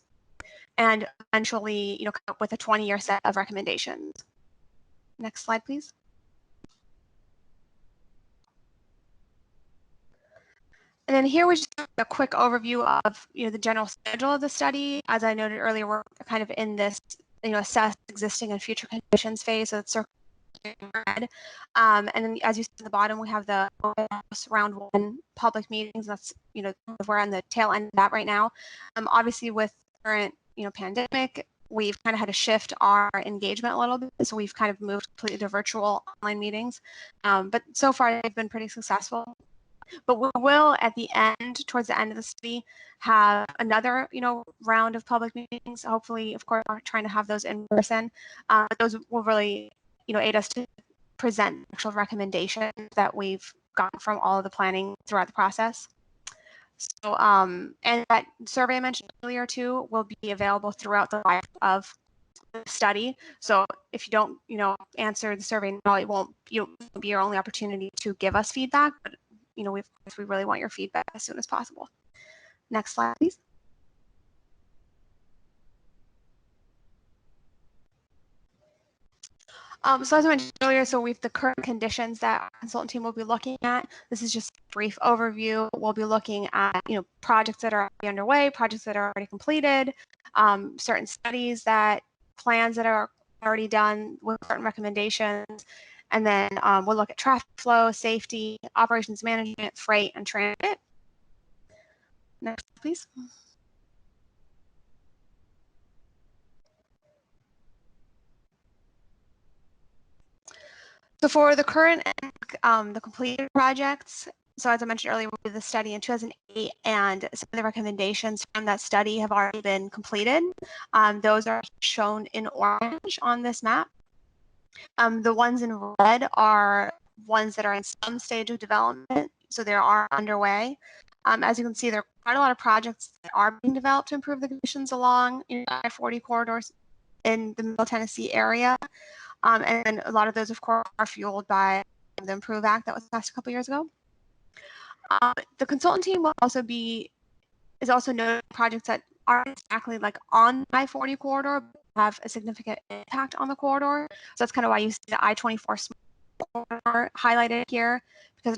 [SPEAKER 4] and eventually come up with a 20-year set of recommendations. Next slide, please. And then here was just a quick overview of the general schedule of the study. As I noted earlier, we're kind of in this assess existing and future conditions phase. So it's circled in red. And then as you see at the bottom, we have the round 1 public meetings. That's we're on the tail end of that right now. Obviously, with the current pandemic, we've kind of had to shift our engagement a little bit. So we've kind of moved completely to virtual online meetings. But so far, they've been pretty successful. But we will, at the end, towards the end of the study, have another, round of public meetings. Hopefully, of course, we're trying to have those in person. But those will really, aid us to present actual recommendations that we've gotten from all of the planning throughout the process. So, and that survey I mentioned earlier too will be available throughout the life of the study. So if you don't, answer the survey now, it won't be your only opportunity to give us feedback. But we really want your feedback as soon as possible. Next slide, please. So as I mentioned earlier, so we've the current conditions that our consultant team will be looking at. This is just a brief overview. We'll be looking at projects that are already underway, projects that are already completed, certain studies plans that are already done with certain recommendations. And then we'll look at traffic flow, safety, operations management, freight, and transit. Next, please. So for the current and the completed projects, so as I mentioned earlier, we did the study in 2008, and some of the recommendations from that study have already been completed. Those are shown in orange on this map. The ones in red are ones that are in some stage of development, so they are underway. As you can see, there are quite a lot of projects that are being developed to improve the conditions along I-40 corridors in the Middle Tennessee area. And a lot of those, of course, are fueled by the IMPROVE Act that was passed a couple years ago. The consultant team will is also noting projects that aren't exactly like on the I-40 corridor, but have a significant impact on the corridor. So that's kind of why you see the I-24 corridor highlighted here, because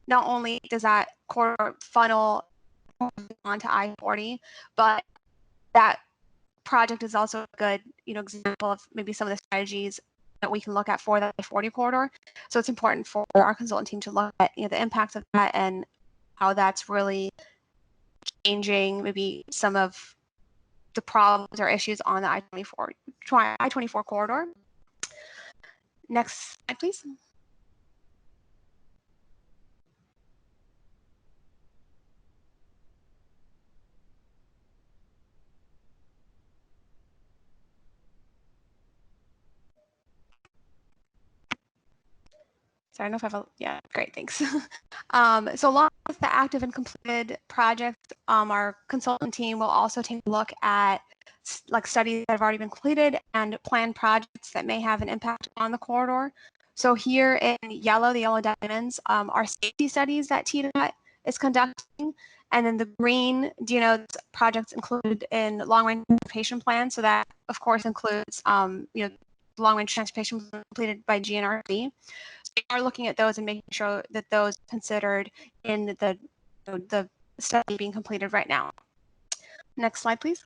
[SPEAKER 4] not only does that corridor funnel onto I-40, but that project is also a good example of maybe some of the strategies that we can look at for the I-40 corridor. So it's important for our consultant team to look at the impacts of that and how that's really changing maybe some of the problems or issues on the I-24 corridor. Next slide, please. So I don't know if I have yeah, great, thanks. So along with the active and completed projects, our consultant team will also take a look at studies that have already been completed and planned projects that may have an impact on the corridor. So here in yellow, the yellow diamonds, are safety studies that TDOT is conducting. And then the green denotes projects included in long-range transportation plan. So that, of course, includes long-range transportation completed by GNRC. So we are looking at those and making sure that those are considered in the study being completed right now. Next slide, please.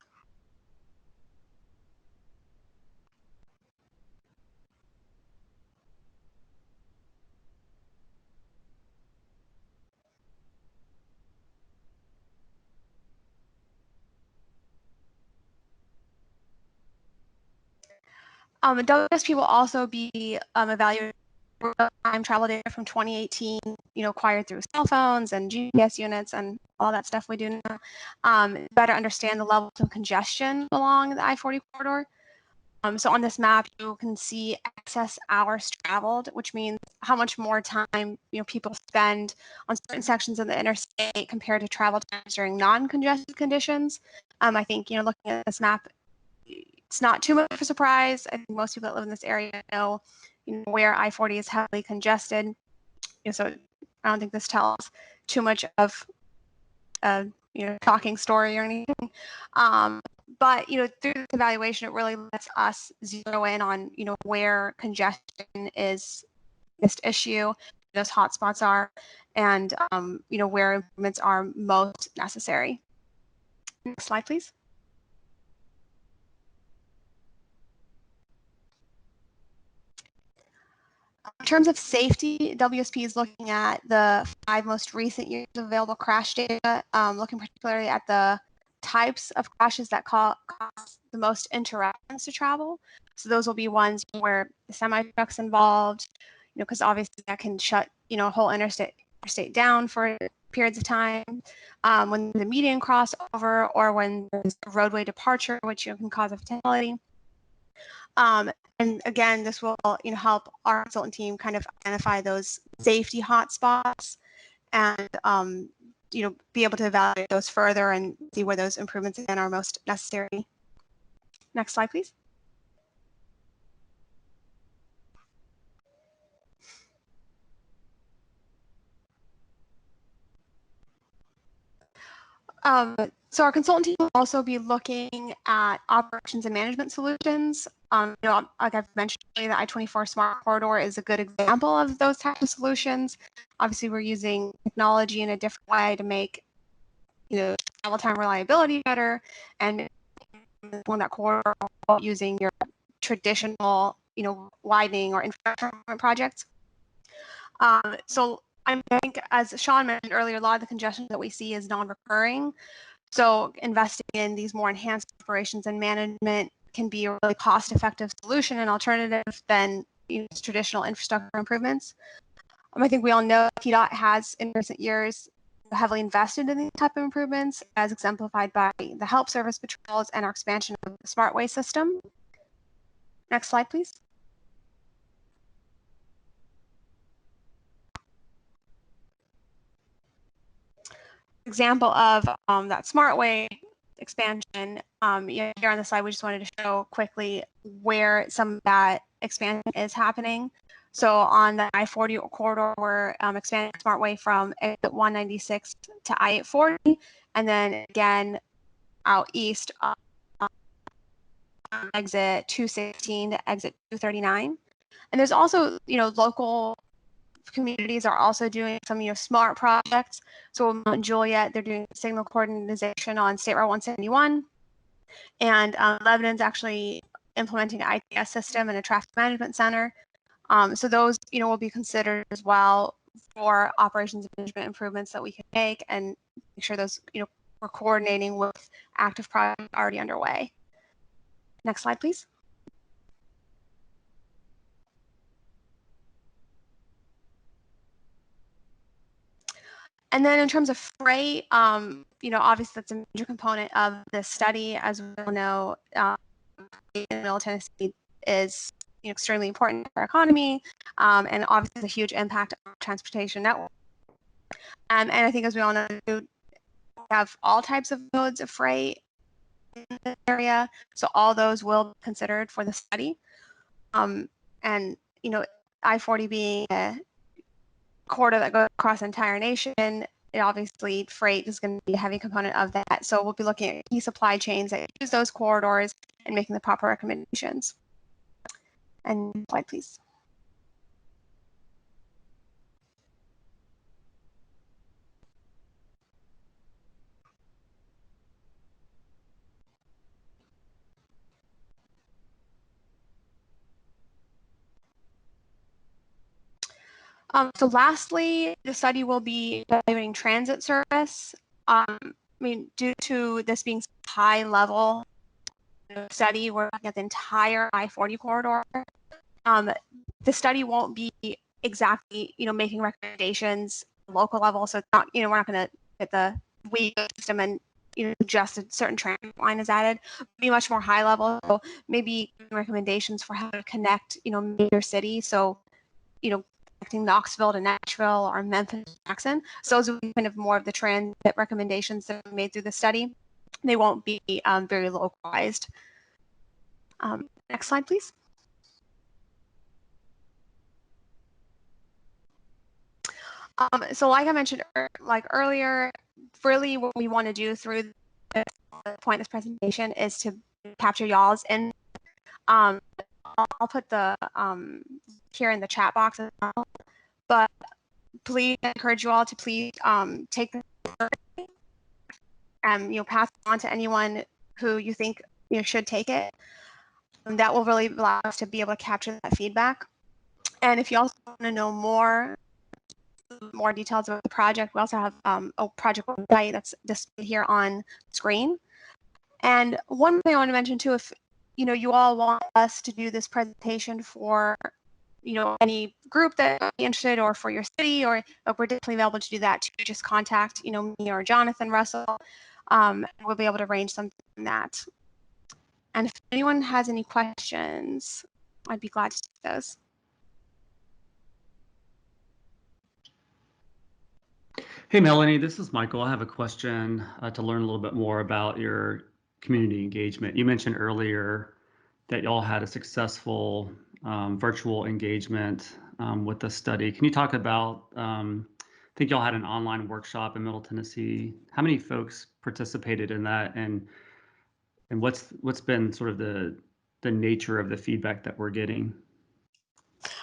[SPEAKER 4] WSP will also be evaluating real-time travel data from 2018, acquired through cell phones and GPS units and all that stuff we do now, better understand the levels of congestion along the I-40 corridor. So on this map, you can see excess hours traveled, which means how much more time people spend on certain sections of the interstate compared to travel times during non-congested conditions. I think looking at this map, it's not too much of a surprise. I think most people that live in this area know, where I-40 is heavily congested. So I don't think this tells too much of a shocking story or anything. But through this evaluation, it really lets us zero in on where congestion is the biggest issue, those hotspots are, and where improvements are most necessary. Next slide, please. In terms of safety, WSP is looking at the 5 most recent years of available crash data, looking particularly at the types of crashes that cause the most interruptions to travel. So those will be ones where the semi-truck's involved, because obviously that can shut, a whole interstate down for periods of time. When the median crossover or when there's a roadway departure, which can cause a fatality. And again, this will help our consultant team kind of identify those safety hotspots and be able to evaluate those further and see where those improvements again are most necessary. Next slide, please. So our consultant team will also be looking at operations and management solutions. Like I've mentioned earlier, the I-24 Smart Corridor is a good example of those types of solutions. Obviously, we're using technology in a different way to make travel time reliability better, and on that corridor using your traditional widening or infrastructure projects. So I think, as Sean mentioned earlier, a lot of the congestion that we see is non-recurring. So investing in these more enhanced operations and management can be a really cost-effective solution and alternative than traditional infrastructure improvements. I think we all know TDOT has, in recent years, heavily invested in these type of improvements, as exemplified by the help service patrols and our expansion of the SmartWay system. Next slide, please. Example of that SmartWay expansion. Here on the slide, we just wanted to show quickly where some of that expansion is happening. So on the I-40 corridor, we're expanding SmartWay from exit 196 to I-840, and then again out east exit 216 to exit 239. And there's also, local communities are also doing some, smart projects. So Mount Juliet, they're doing signal coordination on State Route 171. And Lebanon's actually implementing an ITS system and a traffic management center. So those, will be considered as well for operations management improvements that we can make, and make sure those, we're coordinating with active projects already underway. Next slide, please. And then in terms of freight, obviously that's a major component of this study. As we all know, in Middle Tennessee is extremely important for our economy, and obviously has a huge impact on the transportation network. And I think, as we all know, we have all types of modes of freight in this area, so all those will be considered for the study. And I-40 being a corridor that goes across the entire nation, obviously freight is going to be a heavy component of that. So we'll be looking at key supply chains that use those corridors and making the proper recommendations. And slide, please. So lastly, the study will be evaluating transit service. Due to this being high level study, we're looking at the entire I-40 corridor. The study won't be exactly, making recommendations at the local level. So it's not, we're not going to get the WE system and, just a certain train line is added. It'll be much more high level. So maybe recommendations for how to connect, major cities. So, connecting Knoxville to Nashville or Memphis to Jackson. So those will be kind of more of the transit recommendations that are made through the study. They won't be very localized. Next slide, please. So like I mentioned earlier, really what we want to do through the point of this presentation is to capture y'all's in. I'll put the here in the chat box as well, but please encourage you all to please take the survey and pass it on to anyone who you think should take it. That will really allow us to be able to capture that feedback. And if you also want to know more details about the project, we also have a project website that's displayed here on screen. And one thing I want to mention too, if you all want us to do this presentation for any group that might be interested, or for your city, or if we're definitely available to do that too, just contact me or Jonathan Russell. We'll be able to arrange something like that. And if anyone has any questions, I'd be glad to take those.
[SPEAKER 6] Hey, Melanie, this is Michael. I have a question to learn a little bit more about your community engagement. You mentioned earlier that y'all had a successful virtual engagement with the study. Can you talk about, I think y'all had an online workshop in Middle Tennessee. How many folks participated in that, and what's been sort of the nature of the feedback that we're getting?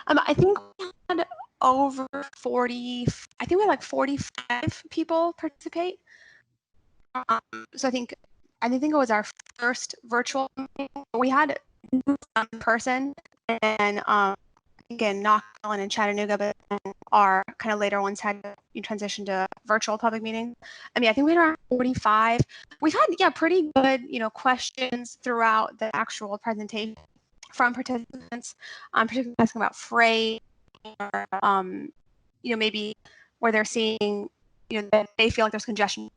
[SPEAKER 4] I think we had over 40, I think we had like 45 people participate. So I think it was our first virtual meeting. We had in person, and again, Knoxville and Chattanooga, but our kind of later ones had to transition to virtual public meetings. I think we had around 45. We've had pretty good questions throughout the actual presentation from participants, particularly asking about freight, or maybe where they're seeing that they feel like there's congestion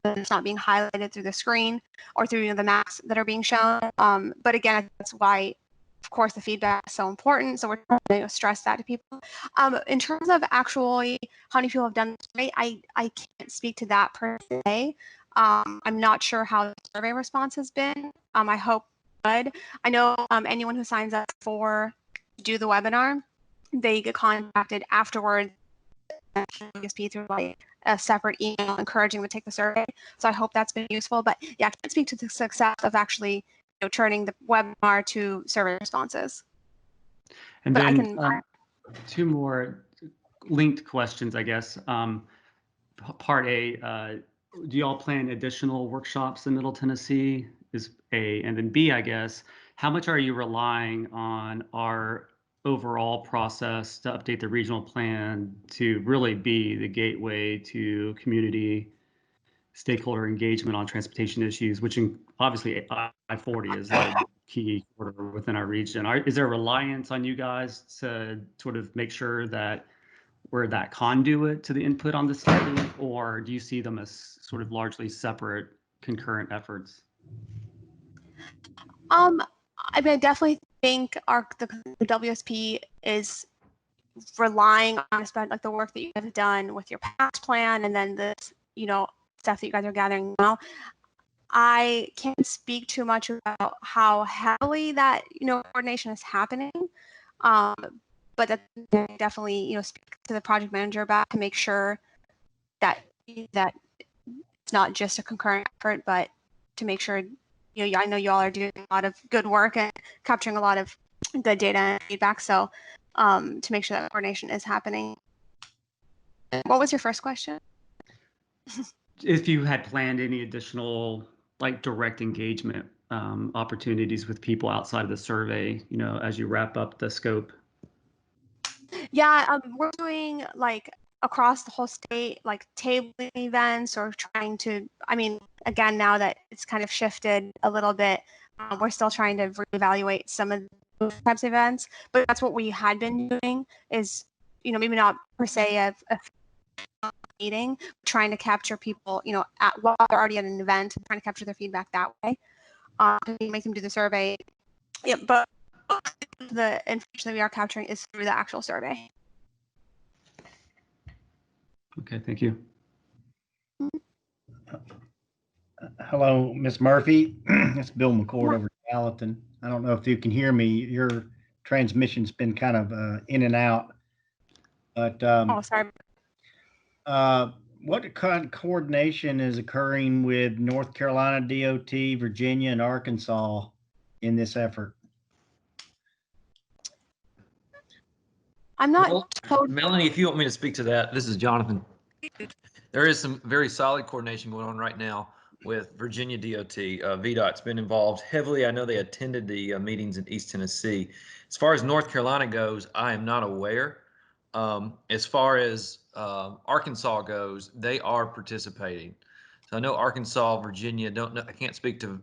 [SPEAKER 4] that's not being highlighted through the screen or through the maps that are being shown. But again, I think that's why, of course, the feedback is so important. So we're trying to stress that to people. In terms of actually how many people have done this survey, I can't speak to that per se. I'm not sure how the survey response has been. I hope good. I know anyone who signs up to do the webinar, they get contacted afterwards through like a separate email encouraging them to take the survey. So I hope that's been useful. But yeah, I can't speak to the success of actually turning the webinar to survey responses.
[SPEAKER 6] And
[SPEAKER 4] but
[SPEAKER 6] then two more linked questions, I guess. Part A, do you all plan additional workshops in Middle Tennessee? Is A, and then B, I guess, how much are you relying on our overall process to update the regional plan to really be the gateway to community stakeholder engagement on transportation issues, which obviously I-40 is a key corridor within our region. Is there a reliance on you guys to sort of make sure that we're that conduit to the input on the study, or do you see them as sort of largely separate concurrent efforts?
[SPEAKER 4] I mean, I definitely think the WSP is relying on like the work that you guys have done with your past plan, and then the stuff that you guys are gathering now. I can't speak too much about how heavily that coordination is happening, but that definitely speak to the project manager about to make sure that it's not just a concurrent effort, but to make sure I know you all are doing a lot of good work and capturing a lot of good data and feedback. So to make sure that coordination is happening. What was your first question?
[SPEAKER 6] If you had planned any additional like direct engagement opportunities with people outside of the survey, as you wrap up the scope.
[SPEAKER 4] Yeah, we're doing like across the whole state, like tabling events or trying to, I mean, again, now that it's kind of shifted a little bit, we're still trying to reevaluate some of those types of events, but that's what we had been doing is, maybe not per se a meeting, trying to capture people, while they're already at an event, trying to capture their feedback that way, to make them do the survey. Yeah, but the information that we are capturing is through the actual survey.
[SPEAKER 6] Okay, thank you.
[SPEAKER 5] Hello, Miss Murphy. It's Bill McCord over at Gallatin. I don't know if you can hear me. Your transmission's been kind of in and out. But
[SPEAKER 4] Oh, sorry.
[SPEAKER 5] what kind of coordination is occurring with North Carolina DOT, Virginia, and Arkansas in this effort?
[SPEAKER 4] I'm not
[SPEAKER 7] Well, Melanie, if you want me to speak to that, this is Jonathan. There is some very solid coordination going on right now with Virginia DOT. VDOT's been involved heavily. I know they attended the meetings in East Tennessee. As far as North Carolina goes, I am not aware. As far as Arkansas goes, they are participating. So I know Arkansas, Virginia, don't know. I can't speak to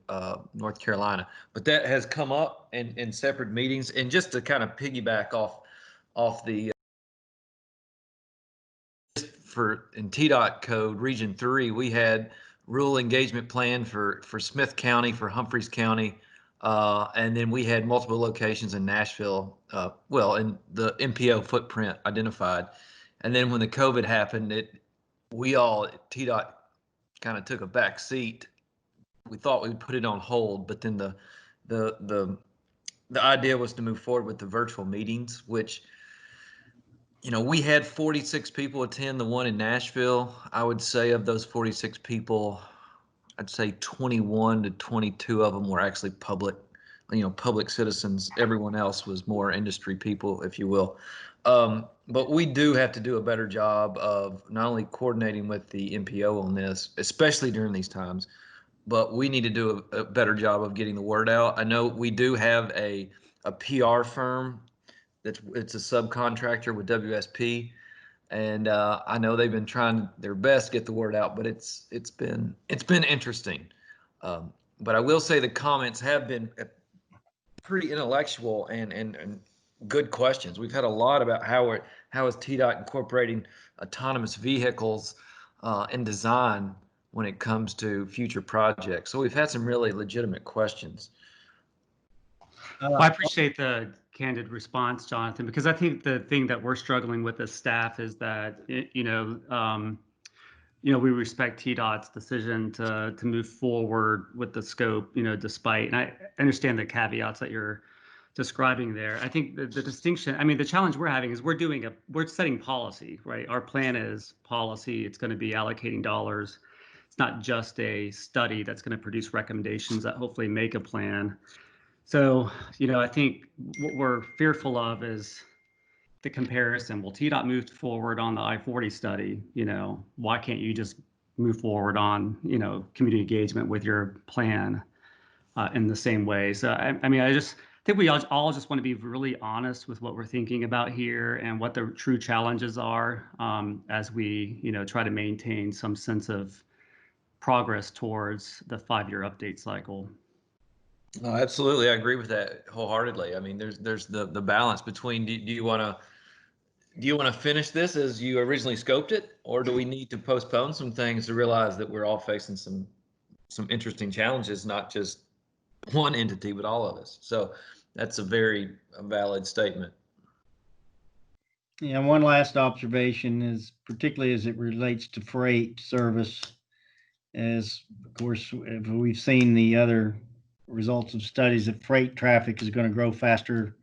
[SPEAKER 7] North Carolina, but that has come up in separate meetings. And just to kind of piggyback off the in TDOT code region 3, we had rural engagement plan for Smith County, for Humphreys County, and then we had multiple locations in Nashville, in the MPO footprint identified. And then when the COVID happened, TDOT kind of took a back seat. We thought we'd put it on hold, but then the idea was to move forward with the virtual meetings, which we had 46 people attend the one in Nashville. I would say of those 46 people, I'd say 21 to 22 of them were actually public citizens. Everyone else was more industry people, if you will. But we do have to do a better job of not only coordinating with the MPO on this, especially during these times, but we need to do a better job of getting the word out. I know we do have a PR firm it's a subcontractor with WSP, and I know they've been trying their best to get the word out, but it's been interesting. But I will say the comments have been pretty intellectual and good questions. We've had a lot about how is TDOT incorporating autonomous vehicles in design when it comes to future projects. So we've had some really legitimate questions.
[SPEAKER 6] Well, I appreciate the candid response, Jonathan, because I think the thing that we're struggling with as staff is that, we respect TDOT's decision to move forward with the scope, despite, and I understand the caveats that you're describing there. I think the distinction, the challenge we're having is we're setting policy, right? Our plan is policy. It's going to be allocating dollars. It's not just a study that's going to produce recommendations that hopefully make a plan. So, I think what we're fearful of is the comparison. Well, TDOT moved forward on the I-40 study, why can't you just move forward on, community engagement with your plan? in the same way. So I mean, I just think we all just want to be really honest with what we're thinking about here and what the true challenges are, as we try to maintain some sense of progress towards the 5-year update cycle.
[SPEAKER 7] No, absolutely, I agree with that wholeheartedly. I mean, there's the balance between do you want to finish this as you originally scoped it, or do we need to postpone some things to realize that we're all facing some interesting challenges, not just one entity, but all of us. So that's a very valid statement.
[SPEAKER 5] Yeah, one last observation is particularly as it relates to freight service, as of course we've seen the other results of studies that freight traffic is going to grow faster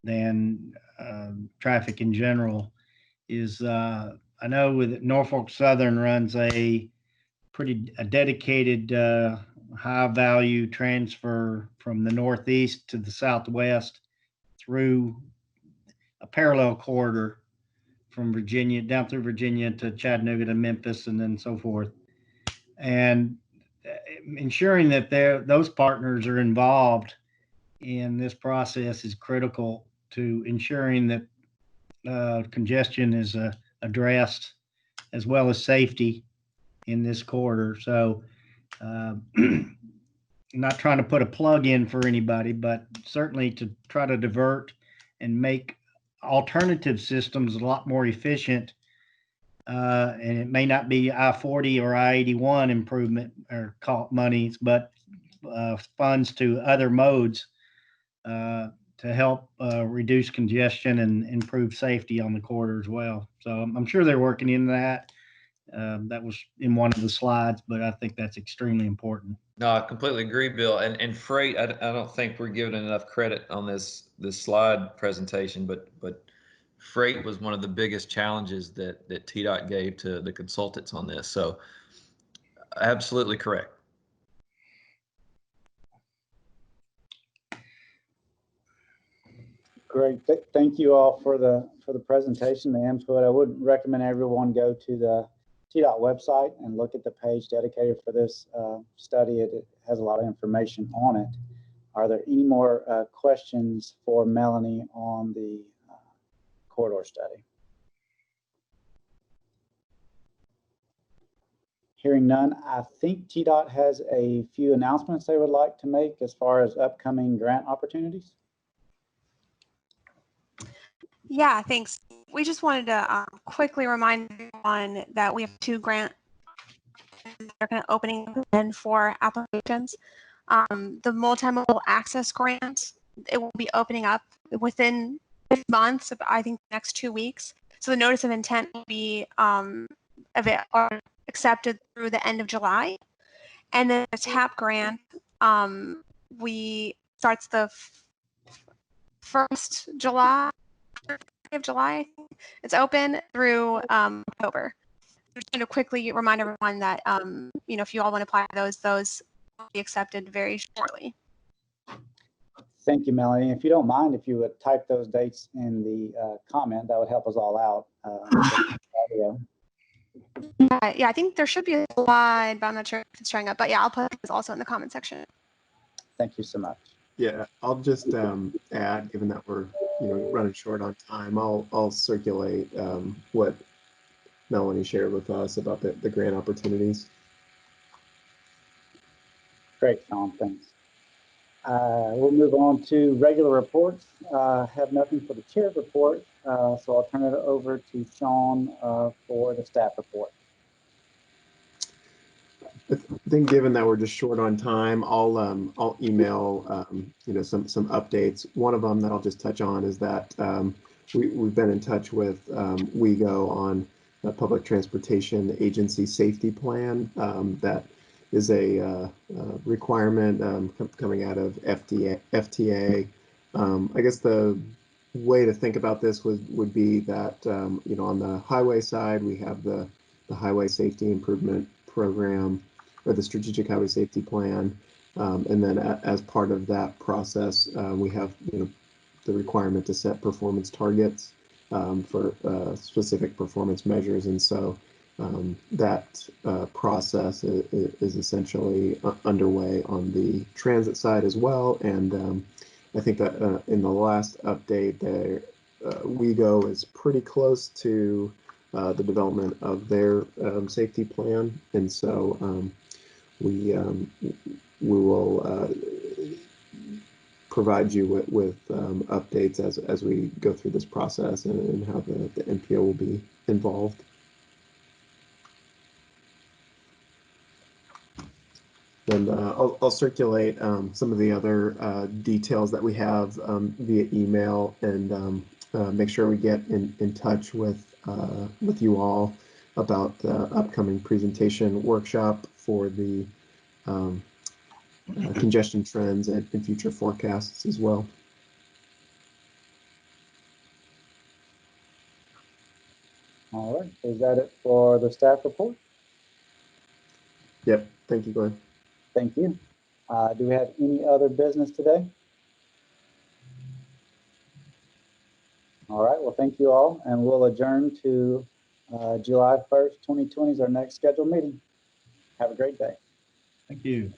[SPEAKER 5] than traffic in general. I know with Norfolk Southern runs a dedicated high value transfer from the Northeast to the Southwest through a parallel corridor from Virginia down through Virginia to Chattanooga to Memphis and then so forth. And ensuring that those partners are involved in this process is critical to ensuring that congestion is addressed, as well as safety in this corridor. So not trying to put a plug in for anybody, but certainly to try to divert and make alternative systems a lot more efficient. And it may not be I-40 or I-81 improvement or monies, but funds to other modes to help reduce congestion and improve safety on the corridor as well. So I'm sure they're working in that. That was in one of the slides, but I think that's extremely important.
[SPEAKER 7] No, I completely agree, Bill. And freight, I don't think we're giving enough credit on this slide presentation, but freight was one of the biggest challenges that TDOT gave to the consultants on this. So absolutely correct.
[SPEAKER 2] Great. Thank you all for the presentation, the input. I would recommend everyone go to the TDOT website and look at the page dedicated for this study. It has a lot of information on it. Are there any more questions for Melanie on the corridor study? Hearing none, I think TDOT has a few announcements they would like to make as far as upcoming grant opportunities.
[SPEAKER 4] Yeah, thanks. We just wanted to quickly remind everyone that we have 2 grants that are kind of opening in for applications. The multimodal access grant, it will be opening up within months, I think next 2 weeks. So the notice of intent will be accepted through the end of July. And then the TAP grant, we starts the 1st July. Of July, it's open through October. Just going to quickly remind everyone that if you all want to apply for those will be accepted very shortly.
[SPEAKER 2] Thank you, Melanie. If you don't mind, if you would type those dates in the comment, that would help us all out.
[SPEAKER 4] Yeah, I think there should be a slide, but I'm not sure if it's showing up. But yeah, I'll put this also in the comment section.
[SPEAKER 2] Thank you so much.
[SPEAKER 3] Yeah, I'll just add, given that we're running short on time, I'll circulate what Melanie shared with us about the grant opportunities.
[SPEAKER 2] Great, Sean, thanks. We'll move on to regular reports. Have nothing for the chair's report, so I'll turn it over to Sean for the staff report.
[SPEAKER 3] I think given that we're just short on time, I'll email some updates. One of them that I'll just touch on is that we've been in touch with WEGO on the Public Transportation Agency Safety Plan. That is a requirement coming out of FTA. I guess the way to think about this would be that on the highway side we have the Highway Safety Improvement Program, or the Strategic Highway Safety Plan, and then as part of that process, we have the requirement to set performance targets for specific performance measures. And so that process is essentially underway on the transit side as well. And I think that in the last update, there WeGo is pretty close to the development of their safety plan, and so we will provide you with updates as we go through this process and how the MPO will be involved. And I'll circulate some of the other details that we have via email, and make sure we get in touch with you all about the upcoming presentation workshop for the congestion trends and future forecasts as well.
[SPEAKER 2] All right, is that it for the staff report?
[SPEAKER 3] Yep, thank you, Glenn.
[SPEAKER 2] Thank you. Do we have any other business today? All right, well, thank you all, and we'll adjourn to July 1st, 2020 is our next scheduled meeting. Have a great day.
[SPEAKER 5] Thank you.